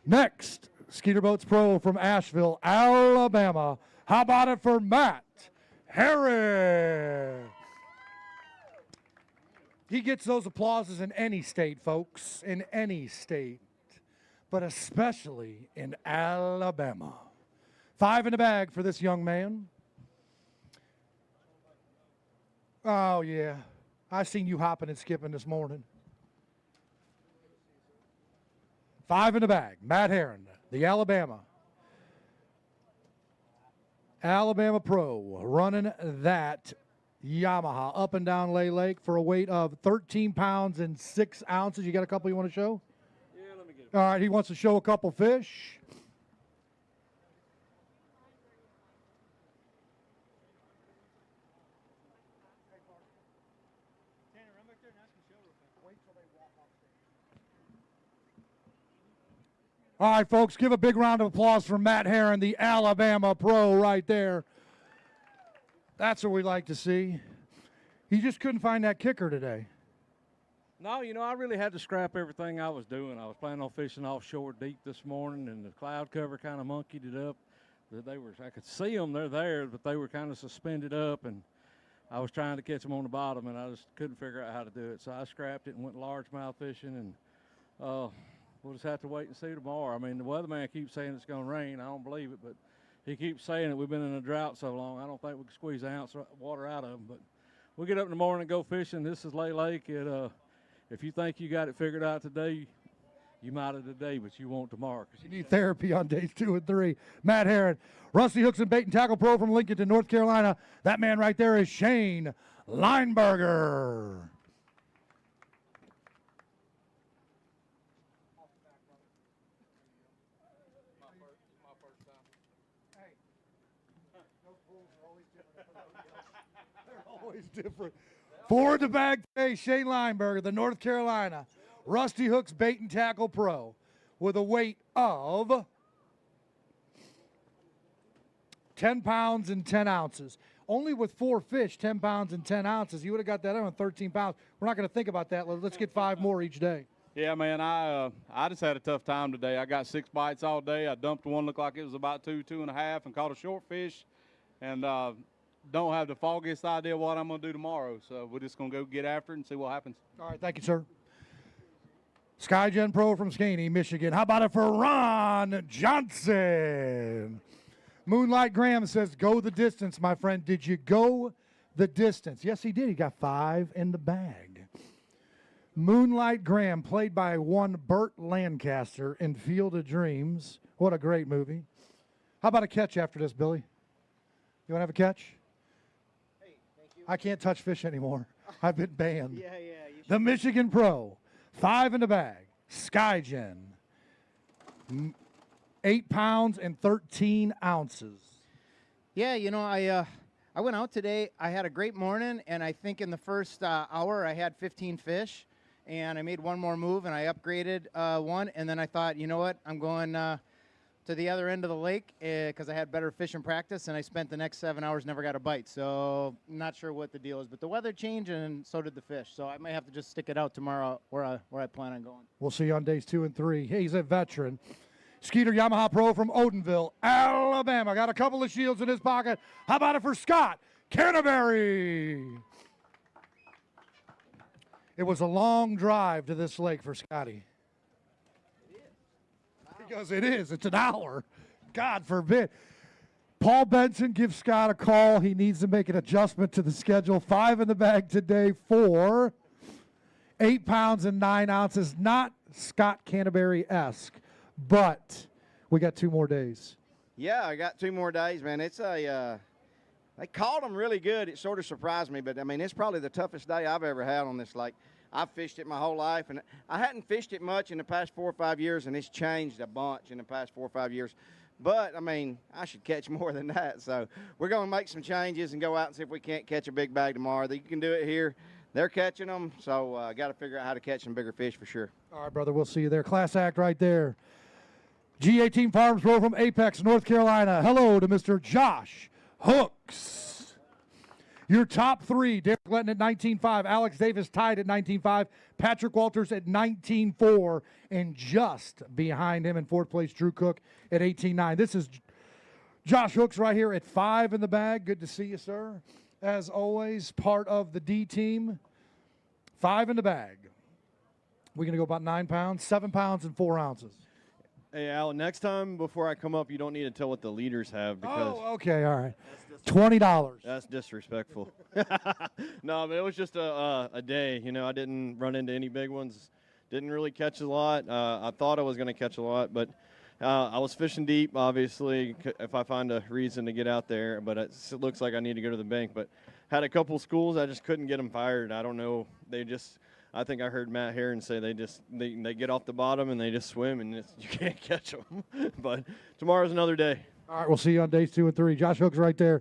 Next, Skeeter Boats Pro from Asheville, Alabama. How about it for Matt Herring? He gets those applauses in any state, folks, in any state, but especially in Alabama. 5 in the bag for this young man. Oh, yeah. I seen you hopping and skipping this morning. 5 in the bag. Matt Herring, the Alabama Pro, running that Yamaha up and down Lay Lake for a weight of 13 pounds and 6 ounces. You got a couple you want to show? Yeah, let me get it. All right, he wants to show a couple fish. All right, folks, give a big round of applause for Matt Herring, the Alabama Pro right there. That's what we like to see. He just couldn't find that kicker today. No, you know, I really had to scrap everything I was doing. I was planning on fishing offshore deep this morning, and the cloud cover kind of monkeyed it up. I could see them, they're there, but they were kind of suspended up, and I was trying to catch them on the bottom, and I just couldn't figure out how to do it. So I scrapped it and went largemouth fishing, and we'll just have to wait and see tomorrow. I mean, the weatherman keeps saying it's going to rain. I don't believe it, but he keeps saying it. We've been in a drought so long, I don't think we can squeeze an ounce of water out of them. But we'll get up in the morning and go fishing. This is Lay Lake. If you think you got it figured out today, you might have today, but you won't tomorrow. You need therapy on days 2 and 3. Matt Herring, Rusty Hooks and Bait and Tackle Pro from Lincoln, North Carolina. That man right there is Shane Lineberger. Always different. 4 in the bag today, Shane Lineberger, the North Carolina Rusty Hooks Bait and Tackle Pro, with a weight of 10 pounds and 10 ounces. Only with 4 fish, 10 pounds and 10 ounces. You would have got that on 13 pounds. We're not going to think about that. Let's get 5 more each day. Yeah, man, I just had a tough time today. I got 6 bites all day. I dumped one, looked like it was about 2.5, and caught a short fish. And don't have the foggiest idea what I'm going to do tomorrow. So we're just going to go get after it and see what happens. All right, thank you, sir. SkyGen Pro from Skaney, Michigan. How about it for Ron Johnson? Moonlight Graham says, go the distance, my friend. Did you go the distance? Yes, he did. He got 5 in the bag. Moonlight Graham, played by one Burt Lancaster in Field of Dreams. What a great movie. How about a catch after this, Billy? You want to have a catch? Hey, thank you. I can't touch fish anymore. I've been banned. Yeah. The Michigan Pro, 5 in the bag. SkyGen, 8 pounds and 13 ounces. Yeah, you know, I went out today. I had a great morning, and I think in the first hour I had 15 fish, and I made one more move, and I upgraded one, and then I thought, you know what, I'm going to the other end of the lake because I had better fishing practice, and I spent the next 7 hours, never got a bite. So not sure what the deal is, but the weather changed, and so did the fish. So I may have to just stick it out tomorrow where I plan on going. We'll see you on days 2 and 3. Hey, he's a veteran. Skeeter Yamaha Pro from Odenville, Alabama. Got a couple of shields in his pocket. How about it for Scott Canterbury? It was a long drive to this lake for Scotty. Because it is. It's an hour. God forbid. Paul Benson gives Scott a call. He needs to make an adjustment to the schedule. 5 in the bag today for 8 pounds and 9 ounces. Not Scott Canterbury-esque, but we got 2 more days. Yeah, I got 2 more days, man. It's a they caught them really good. It sort of surprised me, but I mean, it's probably the toughest day I've ever had on this lake. I've fished it my whole life, and I hadn't fished it much in the past 4 or 5 years, and it's changed a bunch in the past 4 or 5 years. But, I mean, I should catch more than that. So we're going to make some changes and go out and see if we can't catch a big bag tomorrow. You can do it here. They're catching them, so I got to figure out how to catch some bigger fish for sure. All right, brother, we'll see you there. Class act right there. G18 Farms Pro from Apex, North Carolina. Hello to Mr. Josh Hooks. Your top 3, Derek Letton at 19.5, Alex Davis tied at 19.5, Patrick Walters at 19.4, and just behind him in 4th place, Drew Cook at 18.9. This is Josh Hooks right here at 5 in the bag. Good to see you, sir. As always, part of the D team. 5 in the bag. We're going to go about 9 pounds, 7 pounds, and 4 ounces. Hey, Al, next time before I come up, you don't need to tell what the leaders have because. Oh, okay, all right. $20. That's disrespectful. No, but it was just a day. You know, I didn't run into any big ones. Didn't really catch a lot. I thought I was going to catch a lot, but I was fishing deep, obviously, if I find a reason to get out there. But it looks like I need to go to the bank. But had a couple schools, I just couldn't get them fired. I don't know. I think I heard Matt Herron say they get off the bottom and they just swim and you can't catch them. But tomorrow's another day. All right, we'll see you on days 2 and 3. Josh Hooks right there.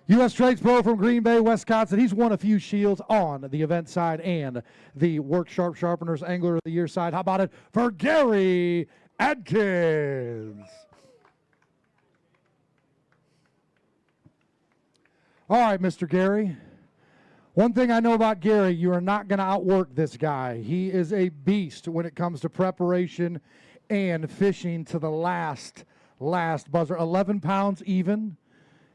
U.S. Trades Pro from Green Bay, Wisconsin. He's won a few shields on the event side and the Work Sharp Sharpeners Angler of the Year side. How about it for Gary Adkins? All right, Mr. Gary. One thing I know about Gary, you are not going to outwork this guy. He is a beast when it comes to preparation and fishing to the last buzzer. 11 pounds even.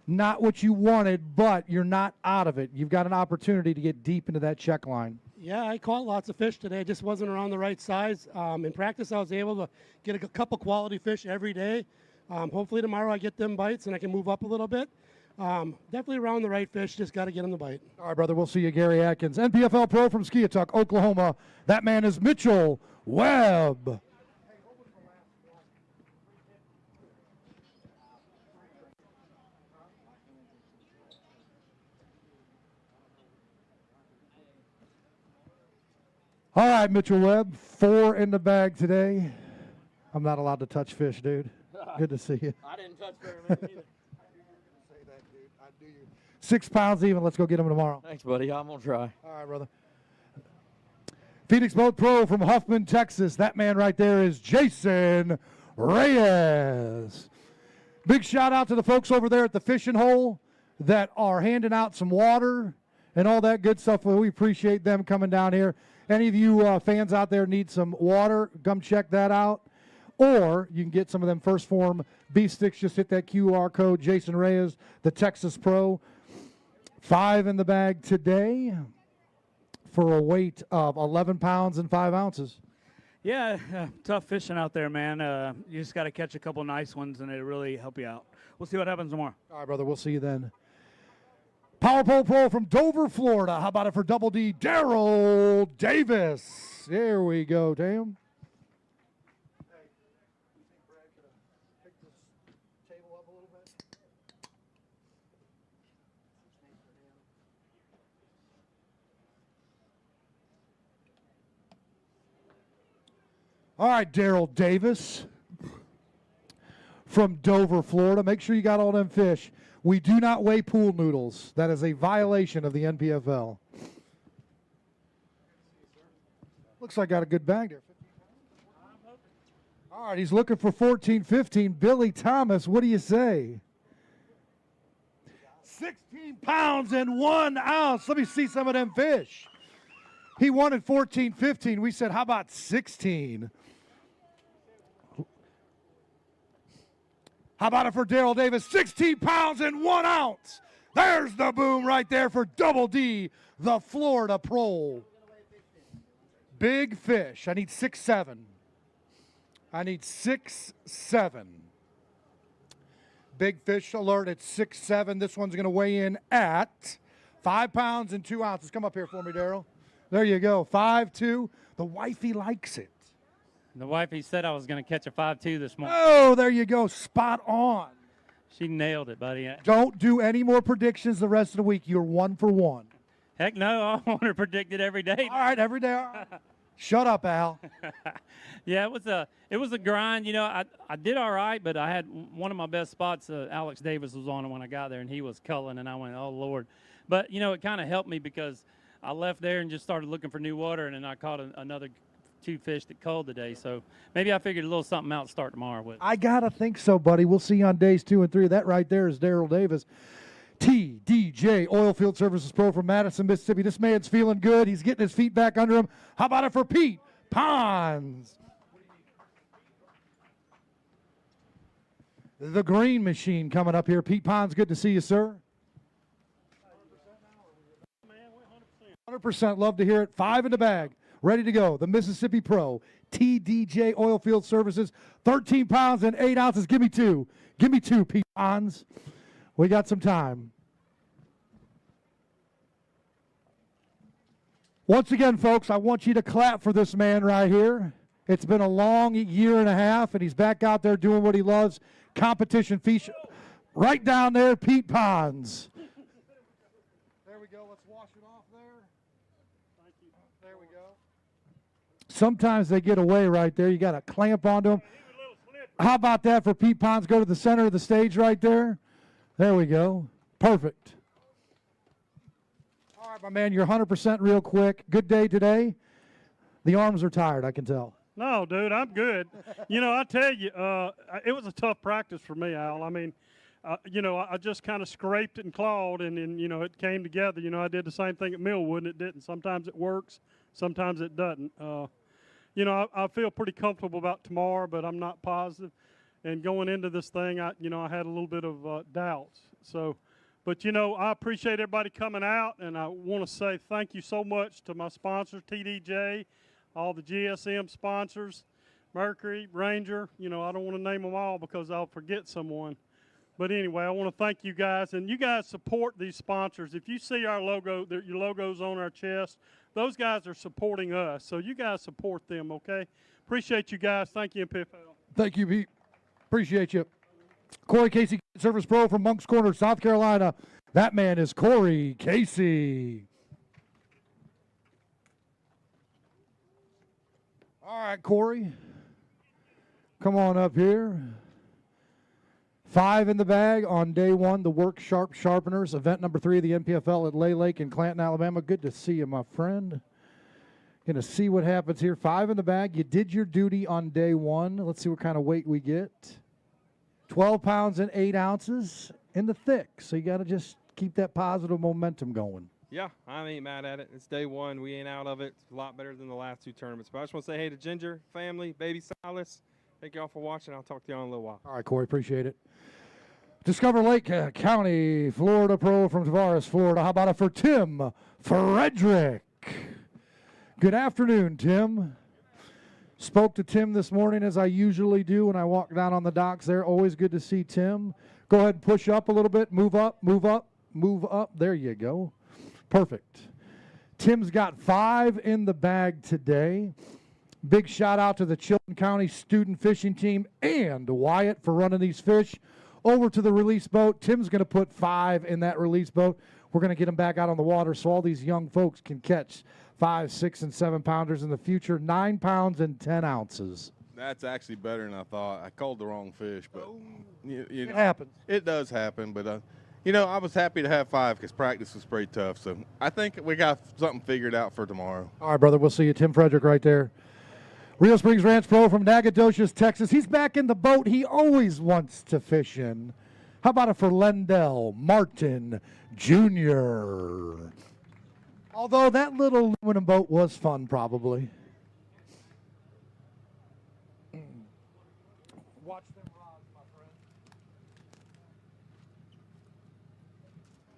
Not what you wanted, but you're not out of it. You've got an opportunity to get deep into that check line. Yeah, I caught lots of fish today. It just wasn't around the right size. In practice, I was able to get a couple quality fish every day. Hopefully tomorrow I get them bites and I can move up a little bit. Definitely around the right fish, just got to get them to bite. All right, brother, we'll see you, Gary Atkins. NPFL Pro from Skiatook, Oklahoma. That man is Mitchell Webb. All right, Mitchell Webb, 4 in the bag today. I'm not allowed to touch fish, dude. Good to see you. I didn't touch very many either. 6 pounds even. Let's go get him tomorrow. Thanks, buddy. I'm going to try. All right, brother. Phoenix Boat Pro from Huffman, Texas. That man right there is Jason Reyes. Big shout out to the folks over there at the fishing hole that are handing out some water and all that good stuff. Well, we appreciate them coming down here. Any of you fans out there need some water, come check that out. Or you can get some of them First Form beef sticks. Just hit that QR code. Jason Reyes, the Texas Pro. 5 in the bag today for a weight of 11 pounds and 5 ounces. Yeah, tough fishing out there, man. You just got to catch a couple nice ones, and it'll really help you out. We'll see what happens tomorrow. All right, brother. We'll see you then. Power Pole Pro from Dover, Florida. How about it for Double D, Daryl Davis? There we go, Tam. All right, Daryl Davis from Dover, Florida. Make sure you got all them fish. We do not weigh pool noodles. That is a violation of the NPFL. Looks like I got a good bag there. All right, he's looking for 14, 15. Billy Thomas, what do you say? 16 pounds and 1 ounce. Let me see some of them fish. He wanted 14, 15. We said, how about 16? How about it for Daryl Davis? 16 pounds and 1 ounce. There's the boom right there for Double D, the Florida Pro. Big fish. I need 6'7". I need 6'7". Big fish alert at 6'7". This one's going to weigh in at 5 pounds and 2 ounces. Come up here for me, Daryl. There you go. 5'2". The wifey likes it. The wifey said I was going to catch a 5.2 this morning. Oh, there you go. Spot on. She nailed it, buddy. Don't do any more predictions the rest of the week. You're 1 for 1. Heck no, I want to predict it every day. All right, every day. Shut up, Al. Yeah, it was a grind. You know, I did all right, but I had one of my best spots. Alex Davis was on it when I got there, and he was culling, and I went, oh, Lord. But, you know, it kind of helped me because I left there and just started looking for new water, and then I caught another 2 fish that culled today. So maybe I figured a little something out to start tomorrow with. I got to think so, buddy. We'll see you on days 2 and 3. That right there is Daryl Davis. TDJ Oilfield Services Pro from Madison, Mississippi. This man's feeling good. He's getting his feet back under him. How about it for Pete Pons? The Green Machine coming up here. Pete Pons, good to see you, sir. 100%. Love to hear it. 5 in the bag. Ready to go. The Mississippi Pro. TDJ Oilfield Services. 13 pounds and 8 ounces. Give me 2. Give me 2, Pete Pons. We got some time. Once again, folks, I want you to clap for this man right here. It's been a long year and a half, and he's back out there doing what he loves, competition fish. Right down there, Pete Pons. There we go. Let's wash it off there. Thank you. There we go. Sometimes they get away right there. You got to clamp onto them. How about that for Pete Pons? Go to the center of the stage right there. There we go. Perfect. All right, my man, you're 100% real quick. Good day today. The arms are tired, I can tell. No, dude, I'm good. You know, I tell you, it was a tough practice for me, Al. I mean, you know, I just kind of scraped it and clawed, and then, you know, it came together. You know, I did the same thing at Millwood, and it didn't. Sometimes it works, sometimes it doesn't. You know, I feel pretty comfortable about tomorrow, but I'm not positive. And going into this thing, I had a little bit of doubts. So, but, you know, I appreciate everybody coming out, and I want to say thank you so much to my sponsors, TDJ, all the GSM sponsors, Mercury, Ranger. You know, I don't want to name them all because I'll forget someone. But anyway, I want to thank you guys, and you guys support these sponsors. If you see our logo, your logo's on our chest, those guys are supporting us. So you guys support them, okay? Appreciate you guys. Thank you, NPFL. Thank you, Pete. Appreciate you. Corey Casey, Service Pro from Moncks Corner, South Carolina. That man is Corey Casey. All right, Corey. Come on up here. 5 in the bag on day 1, the Work Sharp Sharpeners, event number 3 of the NPFL at Lay Lake in Clanton, Alabama. Good to see you, my friend. Going to see what happens here. 5 in the bag. You did your duty on day 1. Let's see what kind of weight we get. 12 pounds and 8 ounces in the thick. So you got to just keep that positive momentum going. Yeah, I ain't mad at it. It's day one. We ain't out of it. It's a lot better than the last 2 tournaments. But I just want to say hey to Ginger, family, baby Silas. Thank y'all for watching. I'll talk to y'all in a little while. All right, Corey, appreciate it. Discover Lake County, Florida Pro from Tavares, Florida. How about it for Tim Frederick? Good afternoon, Tim. Spoke to Tim this morning as I usually do when I walk down on the docks there. Always good to see Tim. Go ahead and push up a little bit. Move up, move up, move up. There you go. Perfect. Tim's got 5 in the bag today. Big shout out to the Chilton County student fishing team and Wyatt for running these fish over to the release boat. Tim's going to put 5 in that release boat. We're going to get them back out on the water so all these young folks can catch 5, 6, and 7 pounders in the future, 9 pounds and 10 ounces. That's actually better than I thought. I called the wrong fish, but It happens. It does happen, but I was happy to have 5 because practice was pretty tough. So I think we got something figured out for tomorrow. All right, brother. We'll see you. Tim Frederick right there. Rio Springs Ranch Pro from Nacogdoches, Texas. He's back in the boat he always wants to fish in. How about it for Lendell Martin Jr.? Although that little aluminum boat was fun, probably. Watch them rods, my friend.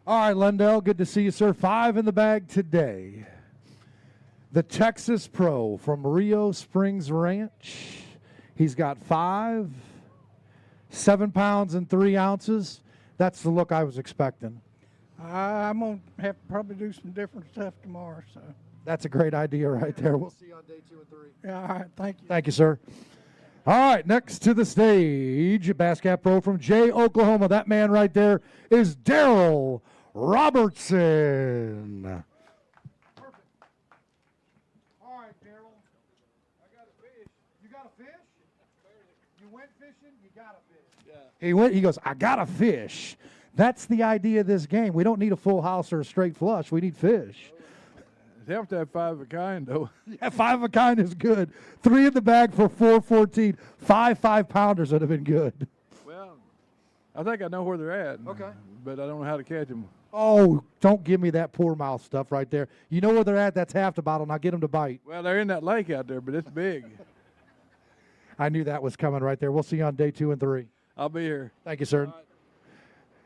All right, Lendell, good to see you, sir. 5 in the bag today. The Texas Pro from Rio Springs Ranch. He's got 5, 7 pounds and 3 ounces. That's the look I was expecting. I'm going to have to probably do some different stuff tomorrow. So That's a great idea right there. We'll see you on day 2 and 3. Yeah, all right, thank you. Thank you, sir. All right, next to the stage, Bass Cat Pro from Jay, Oklahoma. That man right there is Daryl Robertson. He goes, I got a fish. That's the idea of this game. We don't need a full house or a straight flush. We need fish. You have to have 5 of a kind, though. Yeah, 5 of a kind is good. 3 in the bag for 414. 5 5-pounders would have been good. Well, I think I know where they're at. Okay. But I don't know how to catch them. Oh, don't give me that poor mouth stuff right there. You know where they're at? That's half the bottle. Now get them to bite. Well, they're in that lake out there, but it's big. I knew that was coming right there. We'll see you on day 2 and 3. I'll be here. Thank you, sir.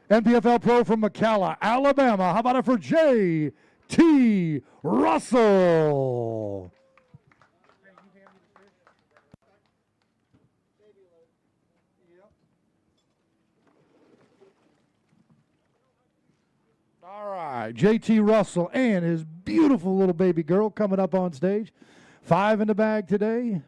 NPFL Pro from McCalla, Alabama. How about it for J.T. Russell? All right, J.T. Russell and his beautiful little baby girl coming up on stage. 5 in the bag today.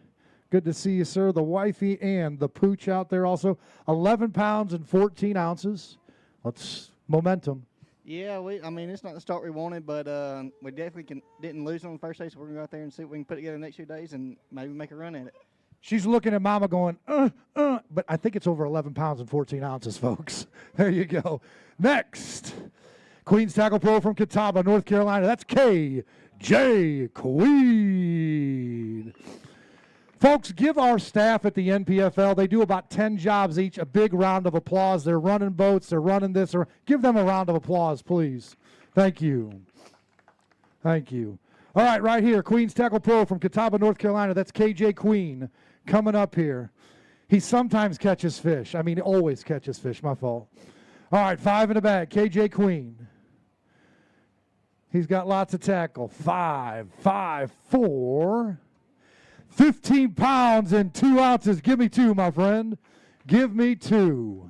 Good to see you, sir. The wifey and the pooch out there also. 11 pounds and 14 ounces. Let's momentum. Yeah, I mean, it's not the start we wanted, but we definitely didn't lose on the first day, so we're going to go out there and see what we can put together the next few days and maybe make a run at it. She's looking at Mama going, but I think it's over 11 pounds and 14 ounces, folks. There you go. Next, Queens Tackle Pro from Catawba, North Carolina. That's K.J. Queen. Folks, give our staff at the NPFL, they do about 10 jobs each, a big round of applause. They're running boats, they're running this. Give them a round of applause, please. Thank you. Thank you. All right, right here, Queens Tackle Pro from Catawba, North Carolina. That's KJ Queen coming up here. He sometimes catches fish. I mean, he always catches fish, my fault. All right, 5 in the bag, KJ Queen. He's got lots of tackle. 5, 5, 4. 15 pounds and 2 ounces. Give me 2, my friend. Give me 2.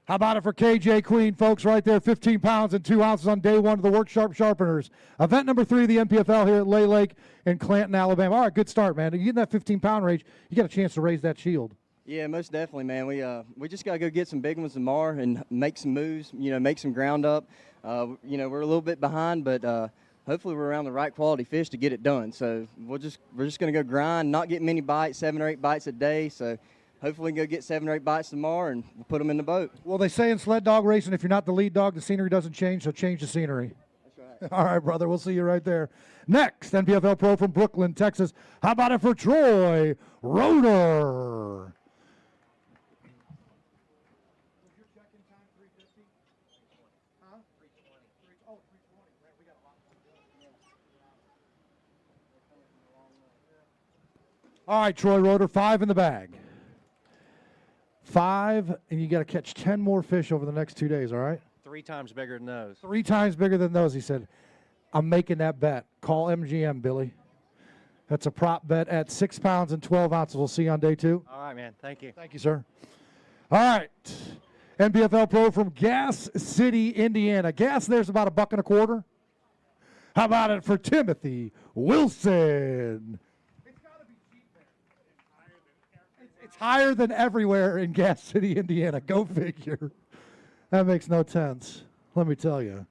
How about it for KJ Queen, folks, right there, 15 pounds and 2 ounces on day 1 of the Work Sharp Sharpeners. Event number 3 of the NPFL here at Lay Lake in Clanton, Alabama. All right, good start, man. You get in that 15-pound range, you got a chance to raise that shield. Yeah, most definitely, man. We just got to go get some big ones tomorrow and make some moves, make some ground up. We're a little bit behind, but hopefully we're around the right quality fish to get it done. So we're just going to go grind, not get many bites, 7 or 8 bites a day. So hopefully we can go get 7 or 8 bites tomorrow and we'll put them in the boat. Well, they say in sled dog racing, if you're not the lead dog, the scenery doesn't change, so change the scenery. That's right. All right, brother. We'll see you right there. Next, NPFL Pro from Brooklyn, Texas. How about it for Troy Roeder? All right, Troy Roeder, 5 in the bag. 5, and you got to catch 10 more fish over the next 2 days, all right? 3 times bigger than those. 3 times bigger than those, he said. I'm making that bet. Call MGM, Billy. That's a prop bet at 6 pounds and 12 ounces. We'll see you on day 2. All right, man. Thank you. Thank you, sir. All right. NPFL Pro from Gas City, Indiana. Gas there's about $1.25. How about it for Timothy Wilson? It's higher than everywhere in Gas City, Indiana. Go figure. That makes no sense. Let me tell you.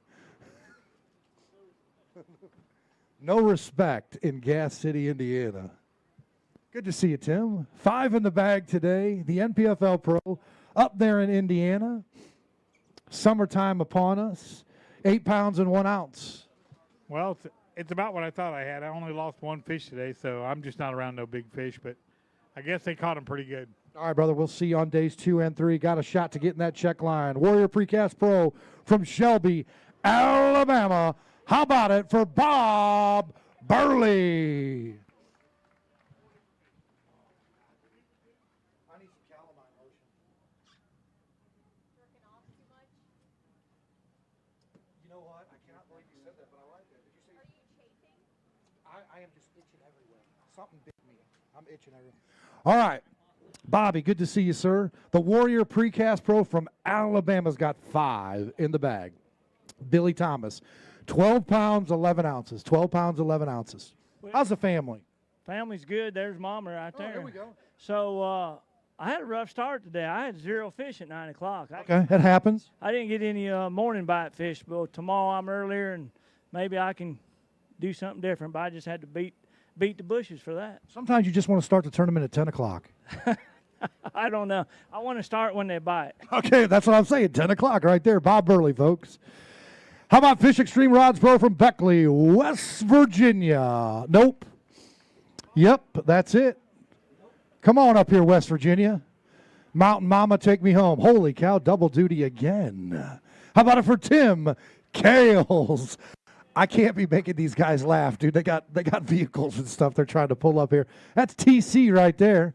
No respect in Gas City, Indiana. Good to see you, Tim. 5 in the bag today. The NPFL Pro up there in Indiana. Summertime upon us. 8 pounds and 1 ounce. Well, it's about what I thought I had. I only lost 1 fish today, so I'm just not around no big fish, but I guess they caught them pretty good. All right, brother. We'll see you on days 2 and 3. Got a shot to get in that check line. Warrior Precast Pro from Shelby, Alabama. How about it for Bob Burley? You know what? I cannot believe you said that, but I like it. Did you say? Are you chafing? I am just itching everywhere. Something bit me. I'm itching everywhere. All right. Bobby, good to see you, sir. The Warrior Precast Pro from Alabama's got 5 in the bag. Billy Thomas, 12 pounds, 11 ounces. 12 pounds, 11 ounces. How's the family? Family's good. There's Mama right there. There we go. So I had a rough start today. I had 0 fish at 9 o'clock. Okay, that happens. I didn't get any morning bite fish, but tomorrow I'm earlier, and maybe I can do something different. But I just had to beat the bushes for that. Sometimes you just want to start the tournament at 10 o'clock. I don't know. I want to start when they bite. Okay, that's what I'm saying. 10 o'clock right there. Bob Burley, folks. How about Fish Extreme Rods Pro from Beckley, West Virginia? Nope. Yep, that's it. Come on up here, West Virginia. Mountain Mama, take me home. Holy cow, double duty again. How about it for Tim Kales? I can't be making these guys laugh, dude. They got vehicles and stuff they're trying to pull up here. That's TC right there.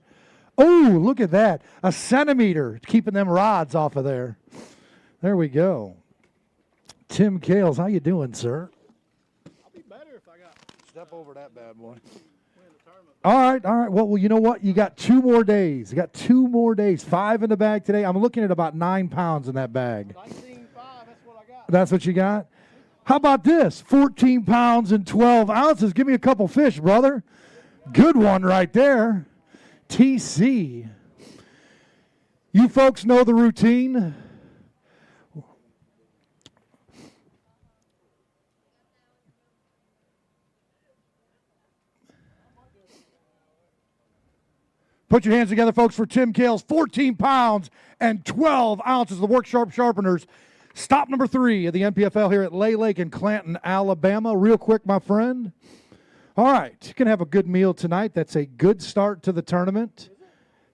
Oh, look at that. A centimeter, keeping them rods off of there. There we go. Tim Kales, how you doing, sir? I'll be better if I got step over that bad boy. All right. Well, you know what? You got 2 more days. You got 2 more days. 5 in the bag today. I'm looking at about 9 pounds in that bag. 19.5, that's what I got. That's what you got? How about this? 14 pounds and 12 ounces. Give me a couple fish, brother. Good one right there. TC. You folks know the routine. Put your hands together, folks, for Tim Kales. 14 pounds and 12 ounces. The Work Sharp Sharpeners. Stop number 3 of the NPFL here at Lay Lake in Clanton, Alabama. Real quick, my friend. All right, you can have a good meal tonight. That's a good start to the tournament.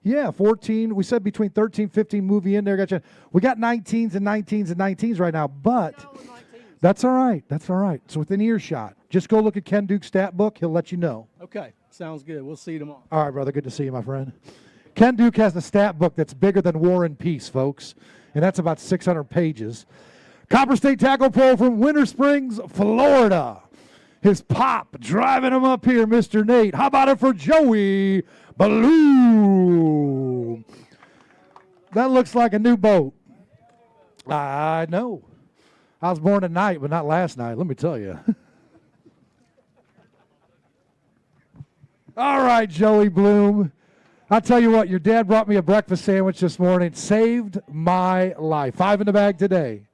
Yeah, 14. We said between 13, 15 movie in there. Gotcha. We got 19s and 19s and 19s right now, but that's all right. That's all right. It's within earshot. Just go look at Ken Duke's stat book. He'll let you know. Okay, sounds good. We'll see you tomorrow. All right, brother. Good to see you, my friend. Ken Duke has the stat book that's bigger than War and Peace, folks, and that's about 600 pages. Copper State Tackle Pro from Winter Springs, Florida. His pop driving him up here, Mr. Nate. How about it for Joey Ballou? That looks like a new boat. I know. I was born tonight, but not last night, let me tell you. All right, Joey Bloom. I'll tell you what, your dad brought me a breakfast sandwich this morning. Saved my life. 5 in the bag today.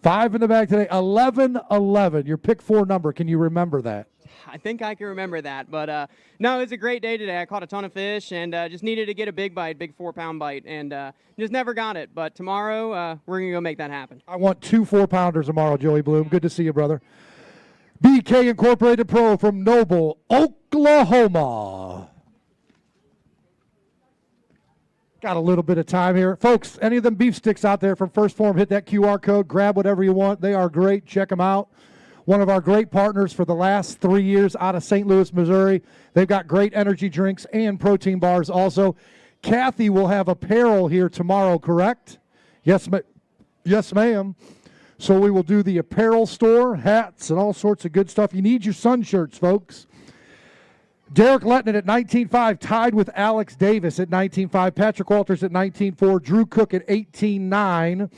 5 in the bag today. 11-11. Your pick 4 number. Can you remember that? I think I can remember that. But, no, it was a great day today. I caught a ton of fish and just needed to get a big bite, big 4-pound bite, and just never got it. But tomorrow, we're going to go make that happen. I want 2 4-pounders tomorrow, Joey Bloom. Good to see you, brother. BK Incorporated Pro from Noble, Oklahoma. Got a little bit of time here. Folks, any of them beef sticks out there from First Form, hit that QR code, grab whatever you want. They are great. Check them out. One of our great partners for the last 3 years out of St. Louis, Missouri. They've got great energy drinks and protein bars also. Kathy will have apparel here tomorrow, correct? Yes, yes, ma'am. So we will do the apparel store, hats, and all sorts of good stuff. You need your sun shirts, folks. Derek Letton at 19.5, tied with Alex Davis at 19.5. Patrick Walters at 19.4. Drew Cook at 18.9.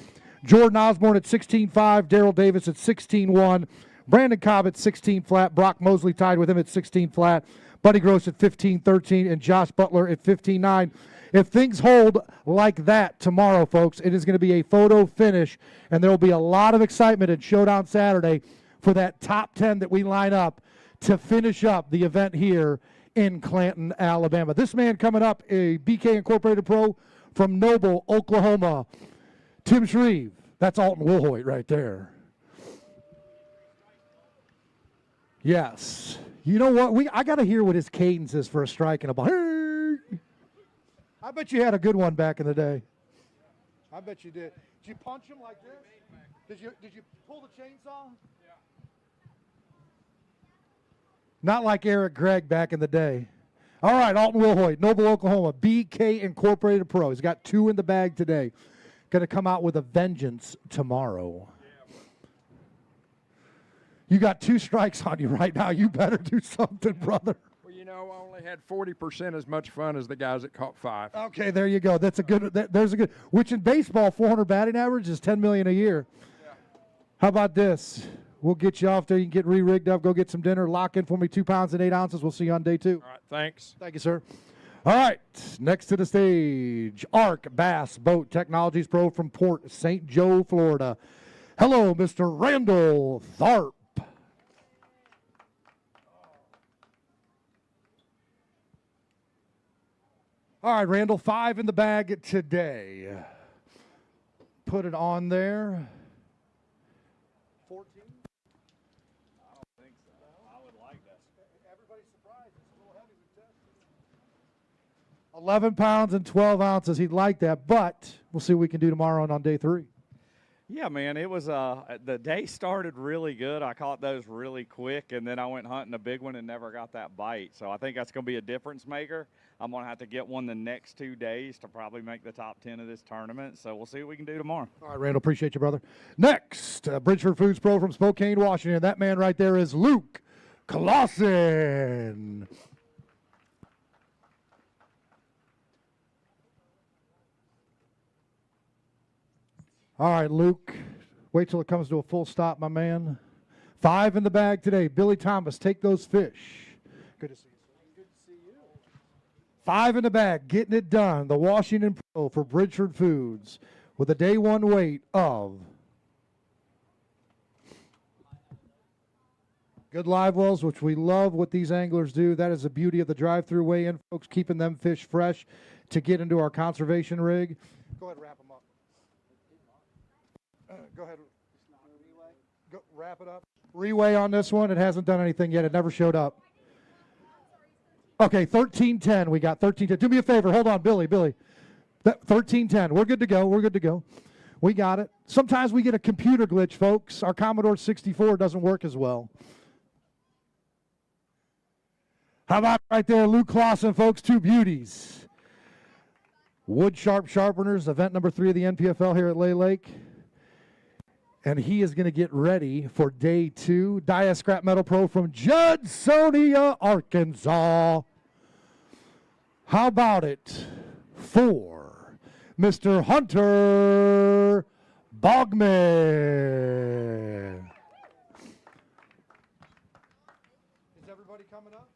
Jordan Osborne at 16.5. Daryl Davis at 16.1. Brandon Cobb at 16 flat. Brock Mosley tied with him at 16 flat. Buddy Gross at 15.13. And Josh Butler at 15.9. If things hold like that tomorrow, folks, it is going to be a photo finish, and there will be a lot of excitement at Showdown Saturday for that top 10 that we line up to finish up the event here in Clanton, Alabama. This man coming up, a BK Incorporated Pro from Noble, Oklahoma, Tim Shreve. That's Alton Wilhoit right there. Yes. You know what? I got to hear what his cadence is for a strike and a ball. I bet you had a good one back in the day. I bet you did. Did you punch him like this? Did you pull the chainsaw? Yeah. Not like Eric Gregg back in the day. All right, Alton Wilhoit, Noble, Oklahoma, BK Incorporated Pro. He's got 2 in the bag today. Going to come out with a vengeance tomorrow. You got 2 strikes on you right now. You better do something, brother. Well, you know, I only had 40% as much fun as the guys that caught 5. Okay, there you go. That's a good. There's a good. Which in baseball, 400 batting average is $10 million a year. Yeah. How about this? We'll get you off there. You can get re-rigged up. Go get some dinner. Lock in for me 2 pounds and 8 ounces. We'll see you on day 2. All right, thanks. Thank you, sir. All right, next to the stage, Arc Bass Boat Technologies Pro from Port St. Joe, Florida. Hello, Mr. Randall Tharp. All right, Randall, 5 in the bag today. Put it on there. 14? I don't think so. I would like that. Everybody's surprised. It's a little heavy. We tested. 11 pounds and 12 ounces. He'd like that, but we'll see what we can do tomorrow and on day 3. Yeah, man, it was the day started really good. I caught those really quick, and then I went hunting a big one and never got that bite. So I think that's going to be a difference maker. I'm going to have to get one the next 2 days to probably make the top 10 of this tournament. So we'll see what we can do tomorrow. All right, Randall, appreciate you, brother. Next, Bridgeford Foods Pro from Spokane, Washington. That man right there is Luke Clausen. All right, Luke, wait till it comes to a full stop, my man. 5 in the bag today. Billy Thomas, take those fish. Good to see you. Good to see you. 5 in the bag, getting it done. The Washington Pro for Bridgeford Foods with a day 1 weight of good live wells, which we love what these anglers do. That is the beauty of the drive-through weigh-in, folks, keeping them fish fresh to get into our conservation rig. Go ahead and wrap them up. Go ahead. Go, wrap it up. Reweigh on this one. It hasn't done anything yet. It never showed up. Okay, 1310. We got 1310. Do me a favor. Hold on, Billy. 1310. We're good to go. We're good to go. We got it. Sometimes we get a computer glitch, folks. Our Commodore 64 doesn't work as well. How about right there, Luke Clausen, folks? 2 beauties. Wood Sharp Sharpeners, event number 3 of the NPFL here at Lay Lake. And he is going to get ready for day 2. Dia Scrap Metal Pro from Judsonia, Arkansas. How about it for Mr. Hunter Bogman? Is everybody coming up?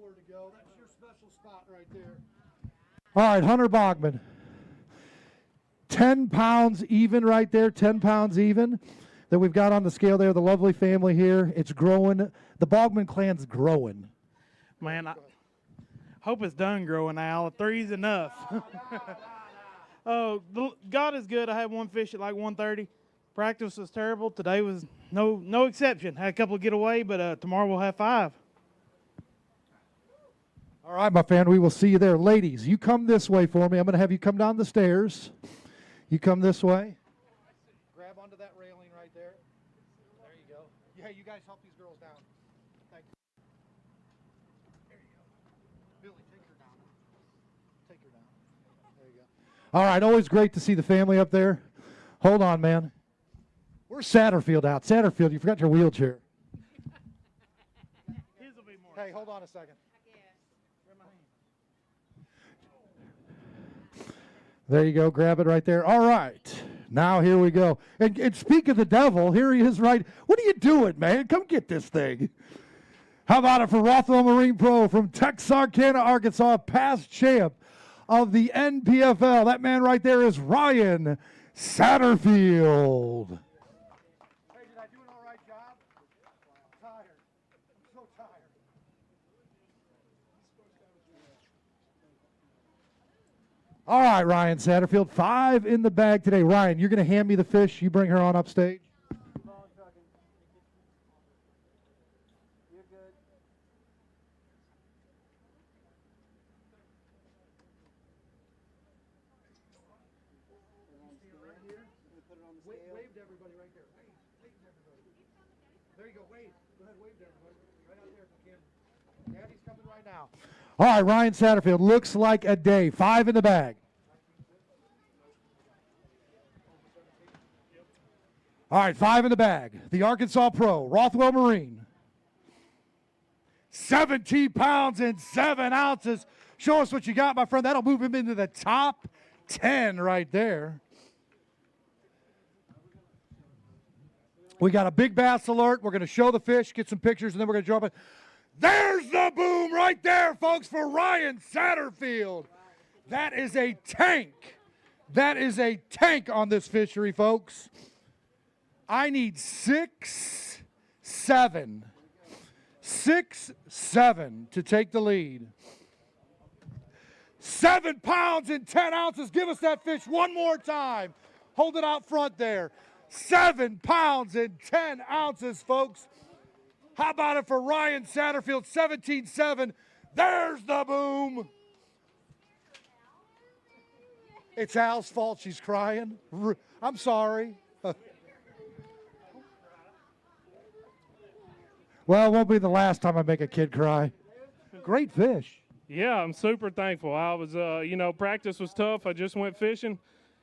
where to go. That's your special spot right there. All right, Hunter Bogman. 10 pounds even right there, 10 pounds even that we've got on the scale there. The lovely family here. It's growing. The Bogman clan's growing. Man, I hope it's done growing, Al. 3's enough. Oh, God is good. I had one fish at like 1:30. Practice was terrible. Today was no exception. Had a couple get away, but tomorrow we'll have 5. All right, my friend, we will see you there. Ladies, you come this way for me. I'm going to have you come down the stairs. You come this way. Grab onto that railing right there. There you go. Yeah, you guys help these girls down. Thank you. There you go. Billy, take her down. Take her down. There you go. All right, always great to see the family up there. Hold on, man. Where's Satterfield out? Satterfield, you forgot your wheelchair. Hey, hold on a second. There you go. Grab it right there. All right. Now here we go. And speak of the devil, here he is right. What are you doing, man? Come get this thing. How about it for Rothwell Marine Pro from Texarkana, Arkansas, past champ of the NPFL. That man right there is Ryan Satterfield. Hey, did I do an all right job? I'm tired. I'm so tired. All right, Ryan Satterfield, 5 in the bag today. Ryan, you're going to hand me the fish. You bring her on upstage. Wave to everybody right there. Wave to everybody. There you go. Wave. Go ahead, wave to everybody. Right out there if you can. Daddy's coming right now. All right, Ryan Satterfield, looks like a day. 5 in the bag. All right, 5 in the bag. The Arkansas Pro, Rothwell Marine. 17 pounds and 7 ounces. Show us what you got, my friend. That'll move him into the top 10 right there. We got a big bass alert. We're going to show the fish, get some pictures, and then we're going to drop it. There's the boom right there, folks, for Ryan Satterfield. That is a tank. That is a tank on this fishery, folks. I need 6, 7. 6, 7 to take the lead. 7 pounds and 10 ounces. Give us that fish one more time. Hold it out front there. 7 pounds and 10 ounces, folks. How about it for Ryan Satterfield, 17-7. There's the boom. It's Al's fault she's crying. I'm sorry. Well, it won't be the last time I make a kid cry. Great fish. Yeah, I'm super thankful. I was, practice was tough. I just went fishing.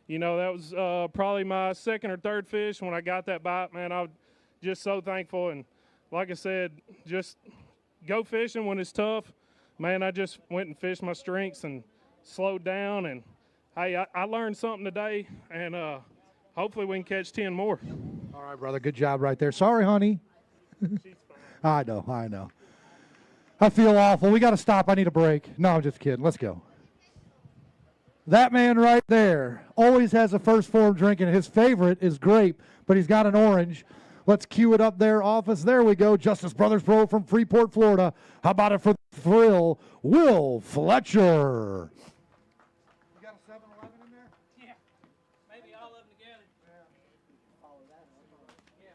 That was probably my second or third fish when I got that bite, man. I was just so thankful. And like I said, just go fishing when it's tough. Man, I just went and fished my strengths and slowed down. And, hey, I learned something today, and hopefully we can catch 10 more. All right, brother. Good job right there. Sorry, honey. I know. I feel awful. We got to stop. I need a break. No, I'm just kidding. Let's go. That man right there always has a first form drink, and his favorite is grape, but he's got an orange. Let's cue it up there, office. There we go. Justice Brothers Pro from Freeport, Florida. How about it for the thrill, Will Fletcher. You got a 7-Eleven in there? Yeah. Maybe all of them together. Yeah.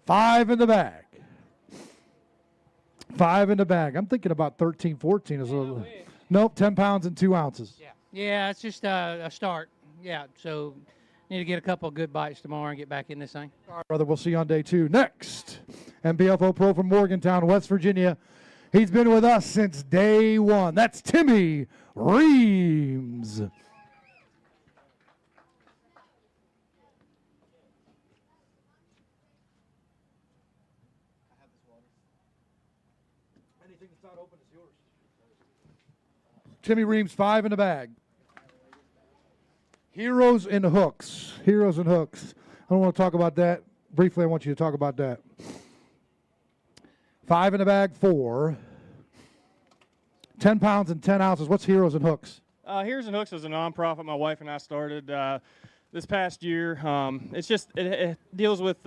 5 in the bag. 5 in the bag. I'm thinking about 13, 14 is a little. Nope, 10 pounds and 2 ounces. Yeah, it's just a start. Yeah, so need to get a couple of good bites tomorrow and get back in this thing. All right, brother, we'll see you on day 2. Next, NPFL Pro from Morgantown, West Virginia. He's been with us since day 1. That's Timmy Reams. Anything that's not open is yours. Timmy Reams, 5 in the bag. Heroes and hooks. Heroes and hooks. I don't want to talk about that. Briefly, I want you to talk about that. 5 in the bag, 4. 10 pounds and 10 ounces. What's Heroes and Hooks? Heroes and Hooks is a nonprofit my wife and I started this past year. It deals with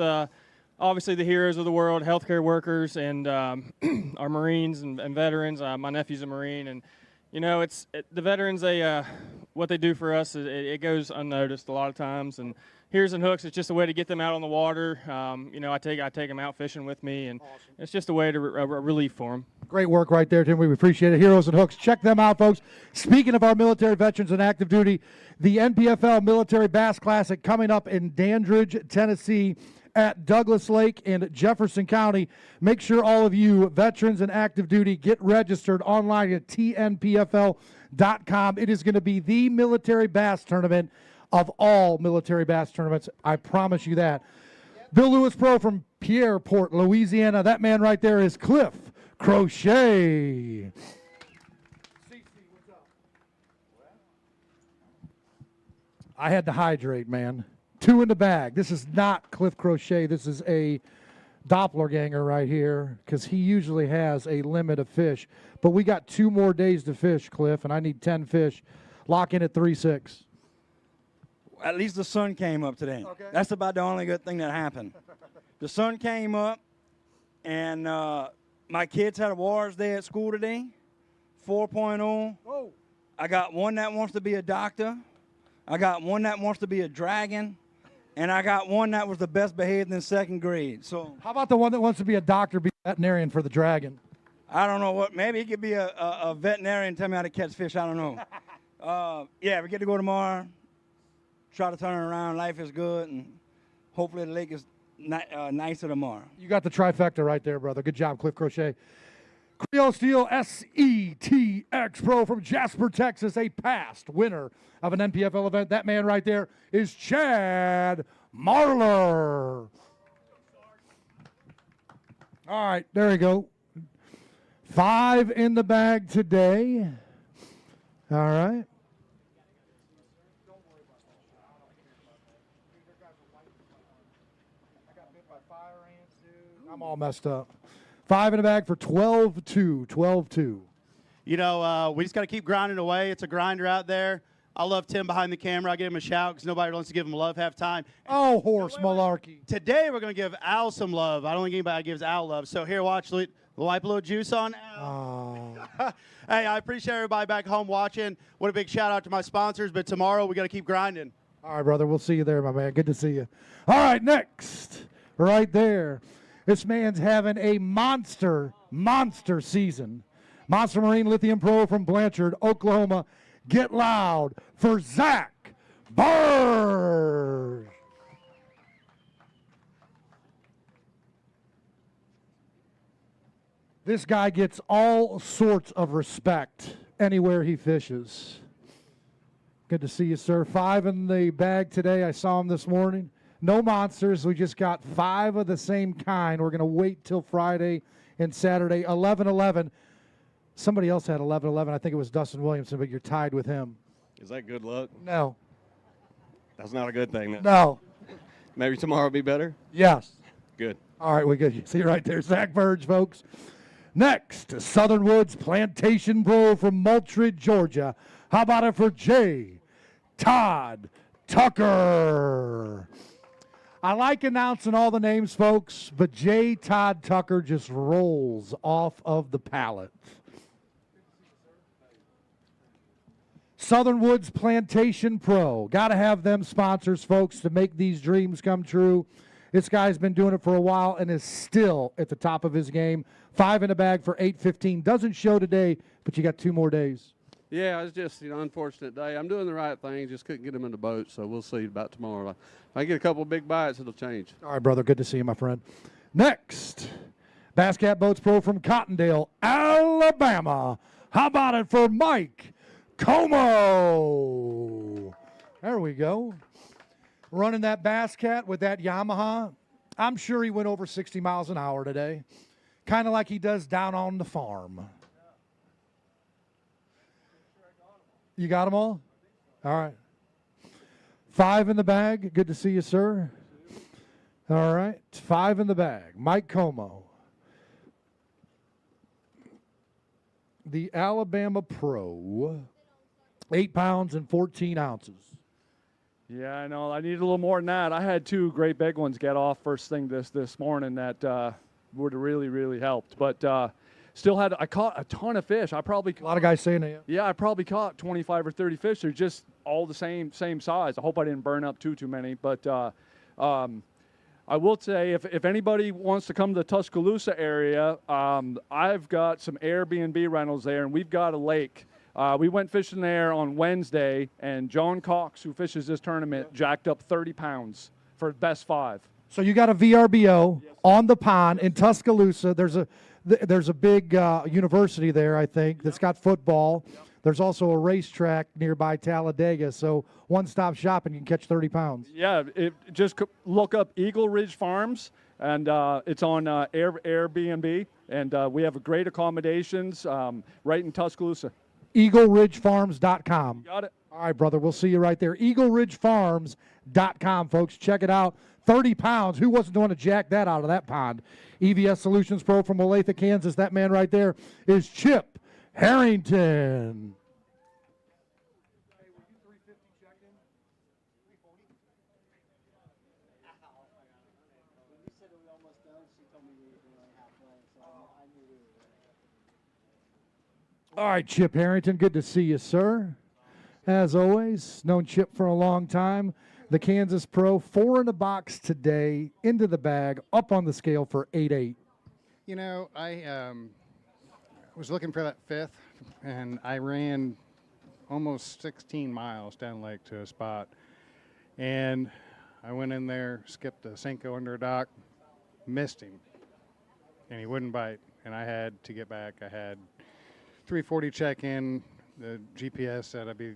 obviously the heroes of the world, healthcare workers, and our Marines and veterans. My nephew's a Marine, and the veterans. What they do for us, it goes unnoticed a lot of times. And Heroes and Hooks, it's just a way to get them out on the water. I take them out fishing with me, and it's just a way to relief for them. Great work right there, Tim. We appreciate it. Heroes and Hooks. Check them out, folks. Speaking of our military veterans and active duty, the NPFL Military Bass Classic coming up in Dandridge, Tennessee at Douglas Lake in Jefferson County. Make sure all of you veterans and active duty get registered online at TNPFL.com. It is going to be the military bass tournament of all military bass tournaments. I promise you that. Bill Lewis Pro from Pierreport, Louisiana. That man right there is Cliff Crochet. I had to hydrate, man. 2 in the bag. This is not Cliff Crochet. This is a doppelganger right here because he usually has a limit of fish. But we got 2 more days to fish, Cliff, and I need 10 fish. Lock in at 3.6. At least the sun came up today. Okay. That's about the only good thing that happened. The sun came up, and my kids had a Wars Day at school today, 4.0. Oh. I got one that wants to be a doctor. I got one that wants to be a dragon. And I got one that was the best behaved in 2nd grade. So how about the one that wants to be a doctor, be a veterinarian for the dragon? I don't know what. Maybe he could be a veterinarian, tell me how to catch fish. I don't know. Yeah, we get to go tomorrow. Try to turn it around. Life is good, and hopefully the lake is nicer tomorrow. You got the trifecta right there, brother. Good job, Cliff Crochet. Creole Steel SETX Pro from Jasper, Texas, a past winner of an NPFL event. That man right there is Chad Marler. All right, there we go. 5 in the bag today. All right. I'm all messed up. 5 in the bag for 12-2. 12-2. We just got to keep grinding away. It's a grinder out there. I love Tim behind the camera. I give him a shout because nobody wants to give him love half time. Oh, horse malarkey. Today we're going to give Al some love. I don't think anybody gives Al love. So here, watch. We'll wipe a little juice on Al. Oh. Hey, I appreciate everybody back home watching. What a big shout out to my sponsors. But tomorrow we got to keep grinding. All right, brother. We'll see you there, my man. Good to see you. All right, next. Right there. This man's having a monster season. Monster Marine Lithium Pro from Blanchard, Oklahoma. Get loud for Zach Burr. This guy gets all sorts of respect anywhere he fishes. Good to see you, sir. 5 in the bag today. I saw him this morning. No monsters. We just got 5 of the same kind. We're going to wait till Friday and Saturday. 11-11. Somebody else had 11-11. I think it was Dustin Williamson, but you're tied with him. Is that good luck? No. That's not a good thing. Then. No. Maybe tomorrow will be better? Yes. Good. All right, we good. See you right there. Zach Burge, folks. Next, Southern Woods Plantation Pro from Moultrie, Georgia. How about it for J. Todd Tucker? I like announcing all the names, folks, but J. Todd Tucker just rolls off of the palate. Southern Woods Plantation Pro. Got to have them sponsors, folks, to make these dreams come true. This guy's been doing it for a while and is still at the top of his game. 5 in the bag for $8.15. Doesn't show today, but you got 2 more days. Yeah, it's just an unfortunate day. I'm doing the right thing, just couldn't get him in the boat, so we'll see about tomorrow. If I get a couple of big bites, it'll change. All right, brother. Good to see you, my friend. Next, Bass Cat Boats Pro from Cottondale, Alabama. How about it for Mike Como? There we go. Running that Bass Cat with that Yamaha. I'm sure he went over 60 miles an hour today, kind of like he does down on the farm. You got them all? All right. 5 in the bag. Good to see you, sir. All right. 5 in the bag. Mike Como. the Alabama Pro, 8 pounds and 14 ounces. Yeah, I know. I need a little more than that. I had 2 great big ones get off first thing this morning that would have really helped. But I caught a ton of fish. I probably A lot of guys saying that. Yeah, I probably caught 25 or 30 fish. They're just all the same size. I hope I didn't burn up too many. But I will say if anybody wants to come to the Tuscaloosa area, I've got some Airbnb rentals there, and we've got a lake. We went fishing there on Wednesday, and John Cox, who fishes this tournament, jacked up 30 pounds for best 5. So you got a VRBO on the pond in Tuscaloosa. There's a big university there, I think, that's got football. There's also a racetrack nearby Talladega. So one-stop shopping, you can catch 30 pounds. Yeah, just look up Eagle Ridge Farms, and it's on Airbnb, and we have great accommodations right in Tuscaloosa. EagleRidgeFarms.com. Got it. All right, brother, we'll see you right there. EagleRidgeFarms.com, folks. Check it out. 30 pounds. Who wasn't going to jack that out of that pond? EVS Solutions Pro from Olathe, Kansas. That man right there is Chip Harrington. All right, Chip Harrington, good to see you, sir. As always, known Chip for a long time. The Kansas Pro, 4 in the box today, into the bag, up on the scale for 8-8. You know, I was looking for that 5th, and I ran almost 16 miles down lake to a spot. And I went in there, skipped a Senko under a dock, missed him, and he wouldn't bite. And I had to get back. I had 3:40 check-in. The GPS said I'd be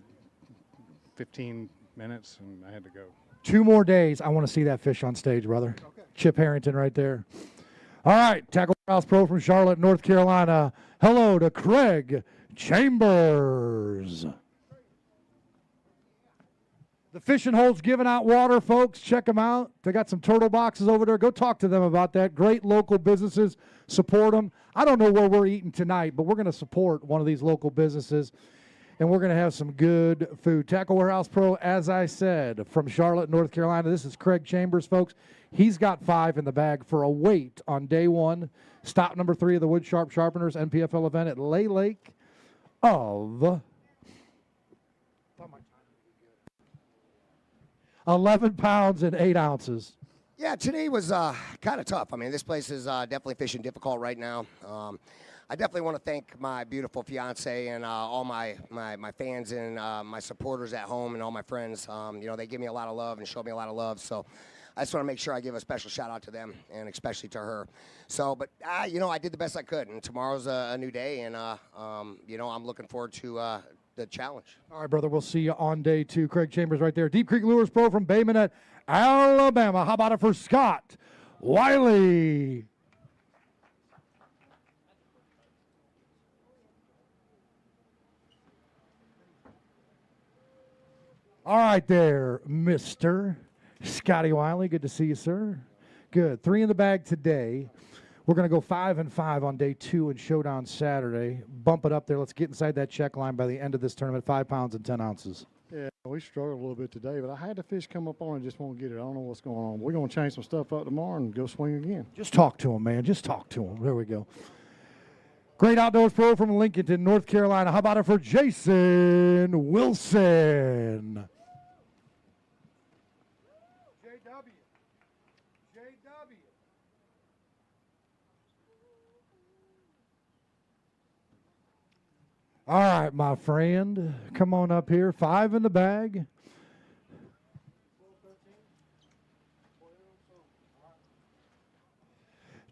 15 minutes, and I had to go. 2 more days. I want to see that fish on stage, brother. Okay. Chip Harrington right there. All right, Tackle Warehouse Pro from Charlotte, North Carolina. Hello to Craig Chambers. The fishing hole's giving out water, folks. Check them out. They got some turtle boxes over there. Go talk to them about that. Great local businesses. Support them. I don't know where we're eating tonight, but we're going to support one of these local businesses, and we're going to have some good food. Tackle Warehouse Pro, as I said, from Charlotte, North Carolina. This is Craig Chambers, folks. He's got 5 in the bag for a weight on day 1. Stop number 3 of the Wood Sharp Sharpeners NPFL event at Lay Lake of 11 pounds and 8 ounces. Yeah, today was kind of tough. I mean, this place is definitely fishing difficult right now. I definitely want to thank my beautiful fiance and all my fans and my supporters at home and all my friends. You know, they give me a lot of love and show me a lot of love. So I just want to make sure I give a special shout out to them and especially to her. So, but you know, I did the best I could, and tomorrow's a new day, and you know, I'm looking forward to the challenge. All right, brother, we'll see you on day 2. Craig Chambers right there. Deep Creek Lures Pro from Bay Minette, Alabama. How about it for Scott Wiley? All right there, Mr. Scotty Wiley. Good to see you, sir. Good. 3 in the bag today. We're going to go 5 and 5 on day 2 and Showdown Saturday. Bump it up there. Let's get inside that check line by the end of this tournament. 5 pounds and 10 ounces. Yeah, we struggled a little bit today, but I had the fish come up on and just won't get it. I don't know what's going on. We're going to change some stuff up tomorrow and go swing again. Just talk to him, man. Just talk to him. There we go. Great Outdoors Pro from Lincolnton, North Carolina. How about it for Jason Wilson? All right, my friend, come on up here. 5 in the bag.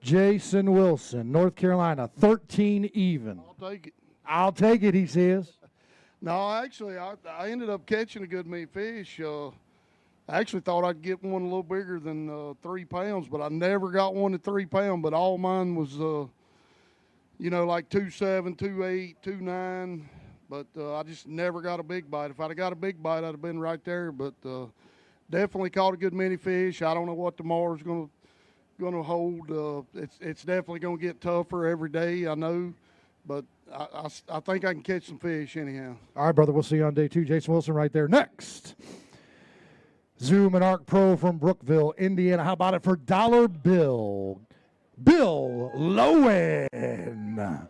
Jason Wilson, North Carolina, 13 even. I'll take it. I'll take it, he says. No, actually, I ended up catching a good meat fish. I actually thought I'd get one a little bigger than 3 pounds, but I never got one at 3 pounds. But all mine was, you know, like 2.7, 2.8, 2.9. But I just never got a big bite. If I'd have got a big bite, I'd have been right there. But definitely caught a good mini fish. I don't know what tomorrow's going to hold. It's definitely going to get tougher every day, I know. but I think I can catch some fish anyhow. All right, brother. We'll see you on day 2. Jason Wilson right there. Next, Zoom and Arc Pro from Brookville, Indiana. How about it for Dollar Bill? Bill Lowen.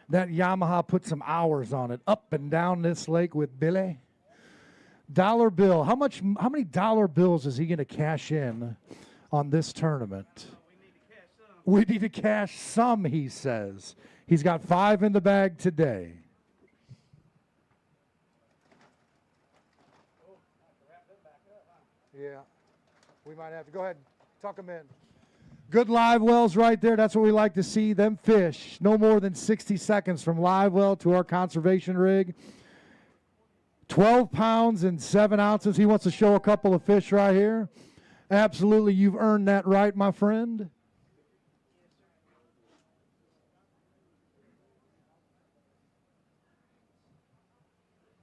That Yamaha put some hours on it, up and down this lake with Billy. Dollar Bill. How many dollar bills is he going to cash in on this tournament? We need to cash some, he says. He's got 5 in the bag today. Yeah, we might have to. Go ahead, tuck them in. Good live wells right there. That's what we like to see, them fish. No more than 60 seconds from live well to our conservation rig. 12 pounds and 7 ounces. He wants to show a couple of fish right here. Absolutely, you've earned that right, my friend.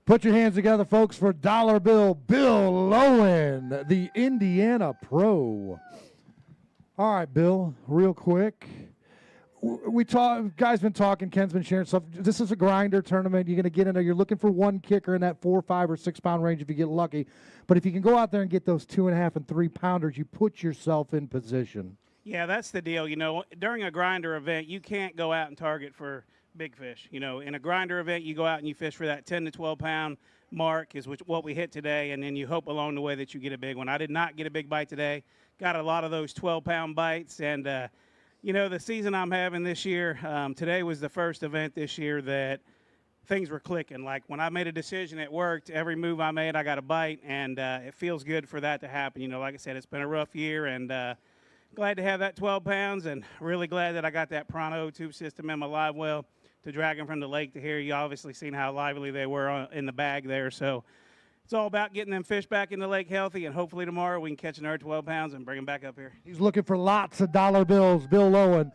Put your hands together, folks, for Dollar Bill, Bill Lowen, the Indiana Pro. All right, Bill, real quick. Guys been talking, Ken's been sharing stuff. This is a grinder tournament. You're going to get in there. You're looking for one kicker in that 4, 5, or 6 pound range if you get lucky. But if you can go out there and get those 2.5 and 3 pounders, you put yourself in position. Yeah, that's the deal. You know, during a grinder event, you can't go out and target for big fish. You know, in a grinder event, you go out and you fish for that 10 to 12 pound mark is what we hit today, and then you hope along the way that you get a big one. I did not get a big bite today. Got a lot of those 12-pound bites, and you know, the season I'm having this year, today was the first event this year that things were clicking. Like when I made a decision, it worked. Every move I made, I got a bite, and it feels good for that to happen. You know, like I said, it's been a rough year, and glad to have that 12 pounds, and really glad that I got that Pronto tube system in my live well to drag them from the lake to here. You obviously seen how lively they were in the bag there, so it's all about getting them fish back in the lake healthy, and hopefully tomorrow we can catch another 12 pounds and bring them back up here. He's looking for lots of dollar bills. Bill Lowen,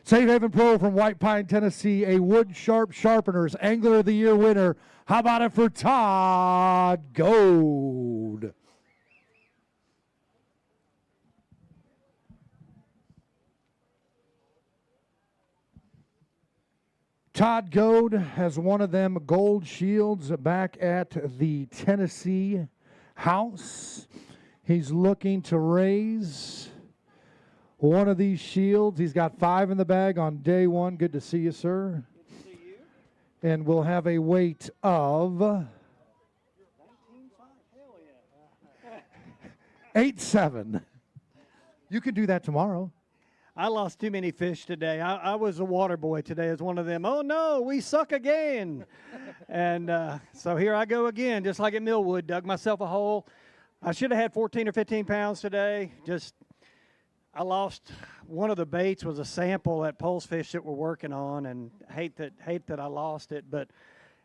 Safe Haven Pro from White Pine, Tennessee, a Wood Sharp Sharpeners Angler of the Year winner. How about it for Todd Gold? Todd Gold has one of them gold shields back at the Tennessee house. He's looking to raise one of these shields. He's got 5 in the bag on day 1. Good to see you, sir. Good to see you. And we'll have a weight of 8.7. You can do that tomorrow. I lost too many fish today. I was a water boy today as one of them. Oh, no, we suck again. And so here I go again, just like at Millwood, dug myself a hole. I should have had 14 or 15 pounds today. I lost one of the baits was a sample at Poles Fish that we're working on, and hate that I lost it. But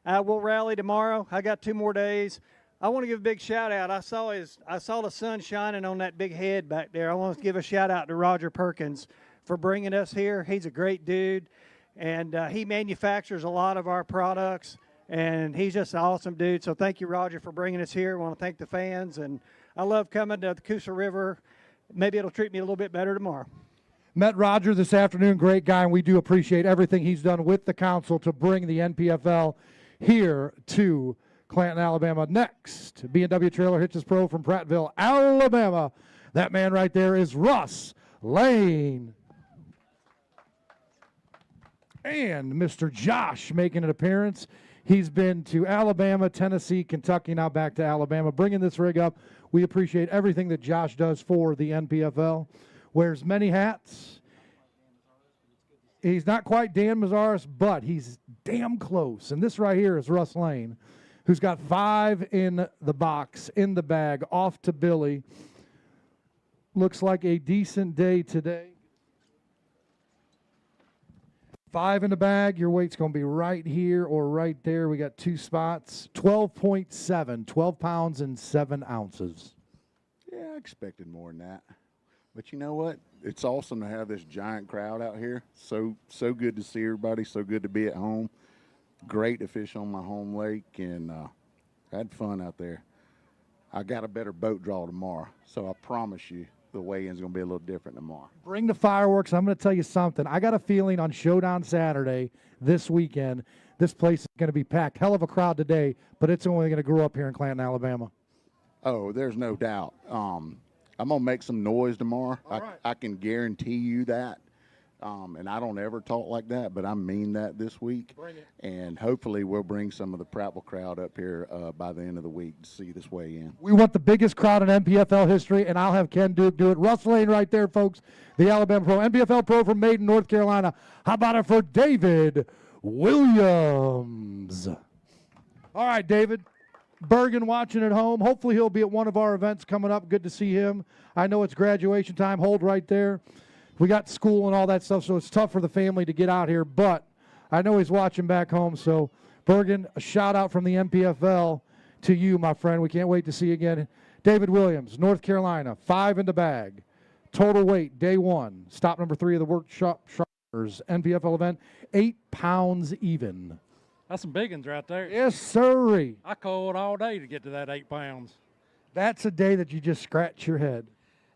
I will rally tomorrow. I got 2 more days. I want to give a big shout out. I saw the sun shining on that big head back there. I want to give a shout out to Roger Perkins for bringing us here. He's a great dude, and he manufactures a lot of our products, and he's just an awesome dude. So thank you, Roger, for bringing us here. I want to thank the fans, and I love coming to the Coosa River. Maybe it'll treat me a little bit better tomorrow. Met Roger this afternoon, great guy, and we do appreciate everything he's done with the council to bring the NPFL here to Clanton, Alabama. Next, B&W Trailer Hitches Pro from Prattville, Alabama. That man right there is Russ Lane. And Mr. Josh making an appearance. He's been to Alabama, Tennessee, Kentucky, now back to Alabama, bringing this rig up. We appreciate everything that Josh does for the NPFL. Wears many hats. He's not quite Dan Mazzaris, but he's damn close. And this right here is Russ Lane, who's got 5 in the box, in the bag, off to Billy. Looks like a decent day today. 5 in the bag. Your weight's going to be right here or right there. We got 2 spots. 12.7, 12 pounds and 7 ounces. Yeah, I expected more than that. But you know what? It's awesome to have this giant crowd out here. So good to see everybody. So good to be at home. Great to fish on my home lake, and had fun out there. I got a better boat draw tomorrow, so I promise you the weigh-in's going to be a little different tomorrow. Bring the fireworks. I'm going to tell you something. I got a feeling on Showdown Saturday this weekend, this place is going to be packed. Hell of a crowd today, but it's only going to grow up here in Clanton, Alabama. Oh, there's no doubt. I'm going to make some noise tomorrow. I can guarantee you that. And I don't ever talk like that, but I mean that this week. Bring it. And hopefully we'll bring some of the Prattville crowd up here by the end of the week to see this weigh in. We want the biggest crowd in NPFL history, and I'll have Ken Duke do it. Russ Lane right there, folks, the Alabama Pro. NPFL Pro from Maiden, North Carolina. How about it for David Williams? All right, David. Bergen watching at home. Hopefully he'll be at one of our events coming up. Good to see him. I know it's graduation time. Hold right there. We got school and all that stuff, so it's tough for the family to get out here, but I know he's watching back home. So, Bergen, a shout-out from the NPFL to you, my friend. We can't wait to see you again. David Williams, North Carolina, 5 in the bag. Total weight, day 1. Stop number 3 of the workshop sharpers NPFL event, 8 pounds even. That's some big ones right there. Yes, sirree. I called all day to get to that 8 pounds. That's a day that you just scratch your head.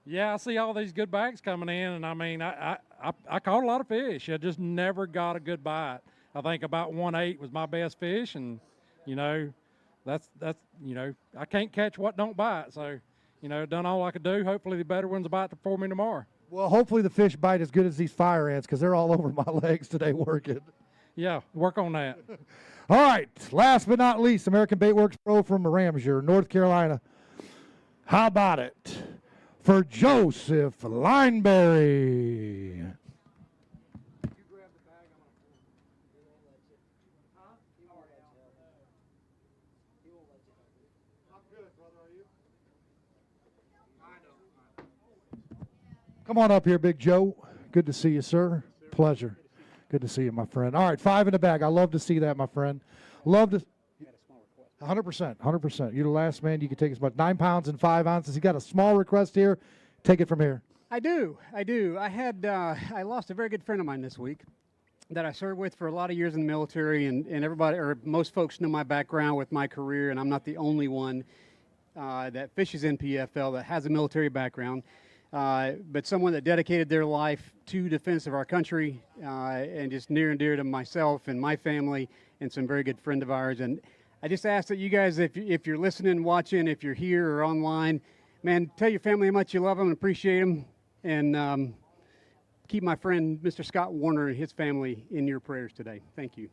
Yeah, I see all these good bags coming in, and I mean, I caught a lot of fish. I just never got a good bite. I think about 1/8 was my best fish, and you know, that's you know, I can't catch what don't bite. So, you know, done all I could do. Hopefully, the better ones bite for me tomorrow. Well, hopefully the fish bite as good as these fire ants because they're all over my legs today working. Yeah, work on that. All right, last but not least, American Baitworks Pro from Ramseur, North Carolina. How about it for Joseph Lineberry? Come on up here, Big Joe. Good to see you, sir. Pleasure. Good to see you, my friend. All right, 5 in the bag. I love to see that, my friend. Love to. 100%, 100%. You're the last man. You can take as much. 9 pounds and 5 ounces. You got a small request here. Take it from here. I do. I lost a very good friend of mine this week that I served with for a lot of years in the military, and everybody, or most folks know my background with my career, and I'm not the only one that fishes NPFL that has a military background. But someone that dedicated their life to defense of our country, and just near and dear to myself and my family, and some very good friend of ours. And I just ask that you guys, if you're listening, watching, if you're here or online, man, tell your family how much you love them and appreciate them, and keep my friend Mr. Scott Warner and his family in your prayers today. Thank you.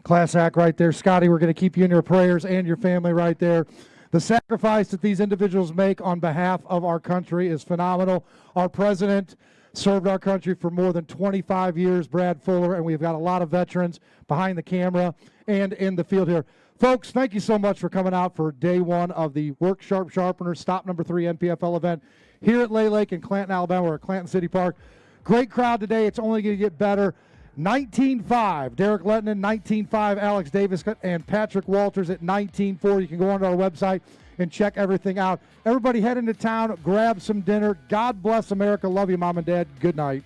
Class act right there. Scotty, we're going to keep you in your prayers and your family right there. The sacrifice that these individuals make on behalf of our country is phenomenal. Our president served our country for more than 25 years, Brad Fuller, and we've got a lot of veterans behind the camera and in the field here. Folks, thank you so much for coming out for day 1 of the Work Sharp Sharpener Stop number 3 NPFL event here at Lay Lake in Clanton, Alabama. We're at Clanton City Park. Great crowd today. It's only going to get better. 19.5, Derek Lettinen, 19.5, Alex Davis, and Patrick Walters at 19.4. You can go onto our website and check everything out. Everybody head into town, grab some dinner. God bless America. Love you, Mom and Dad. Good night.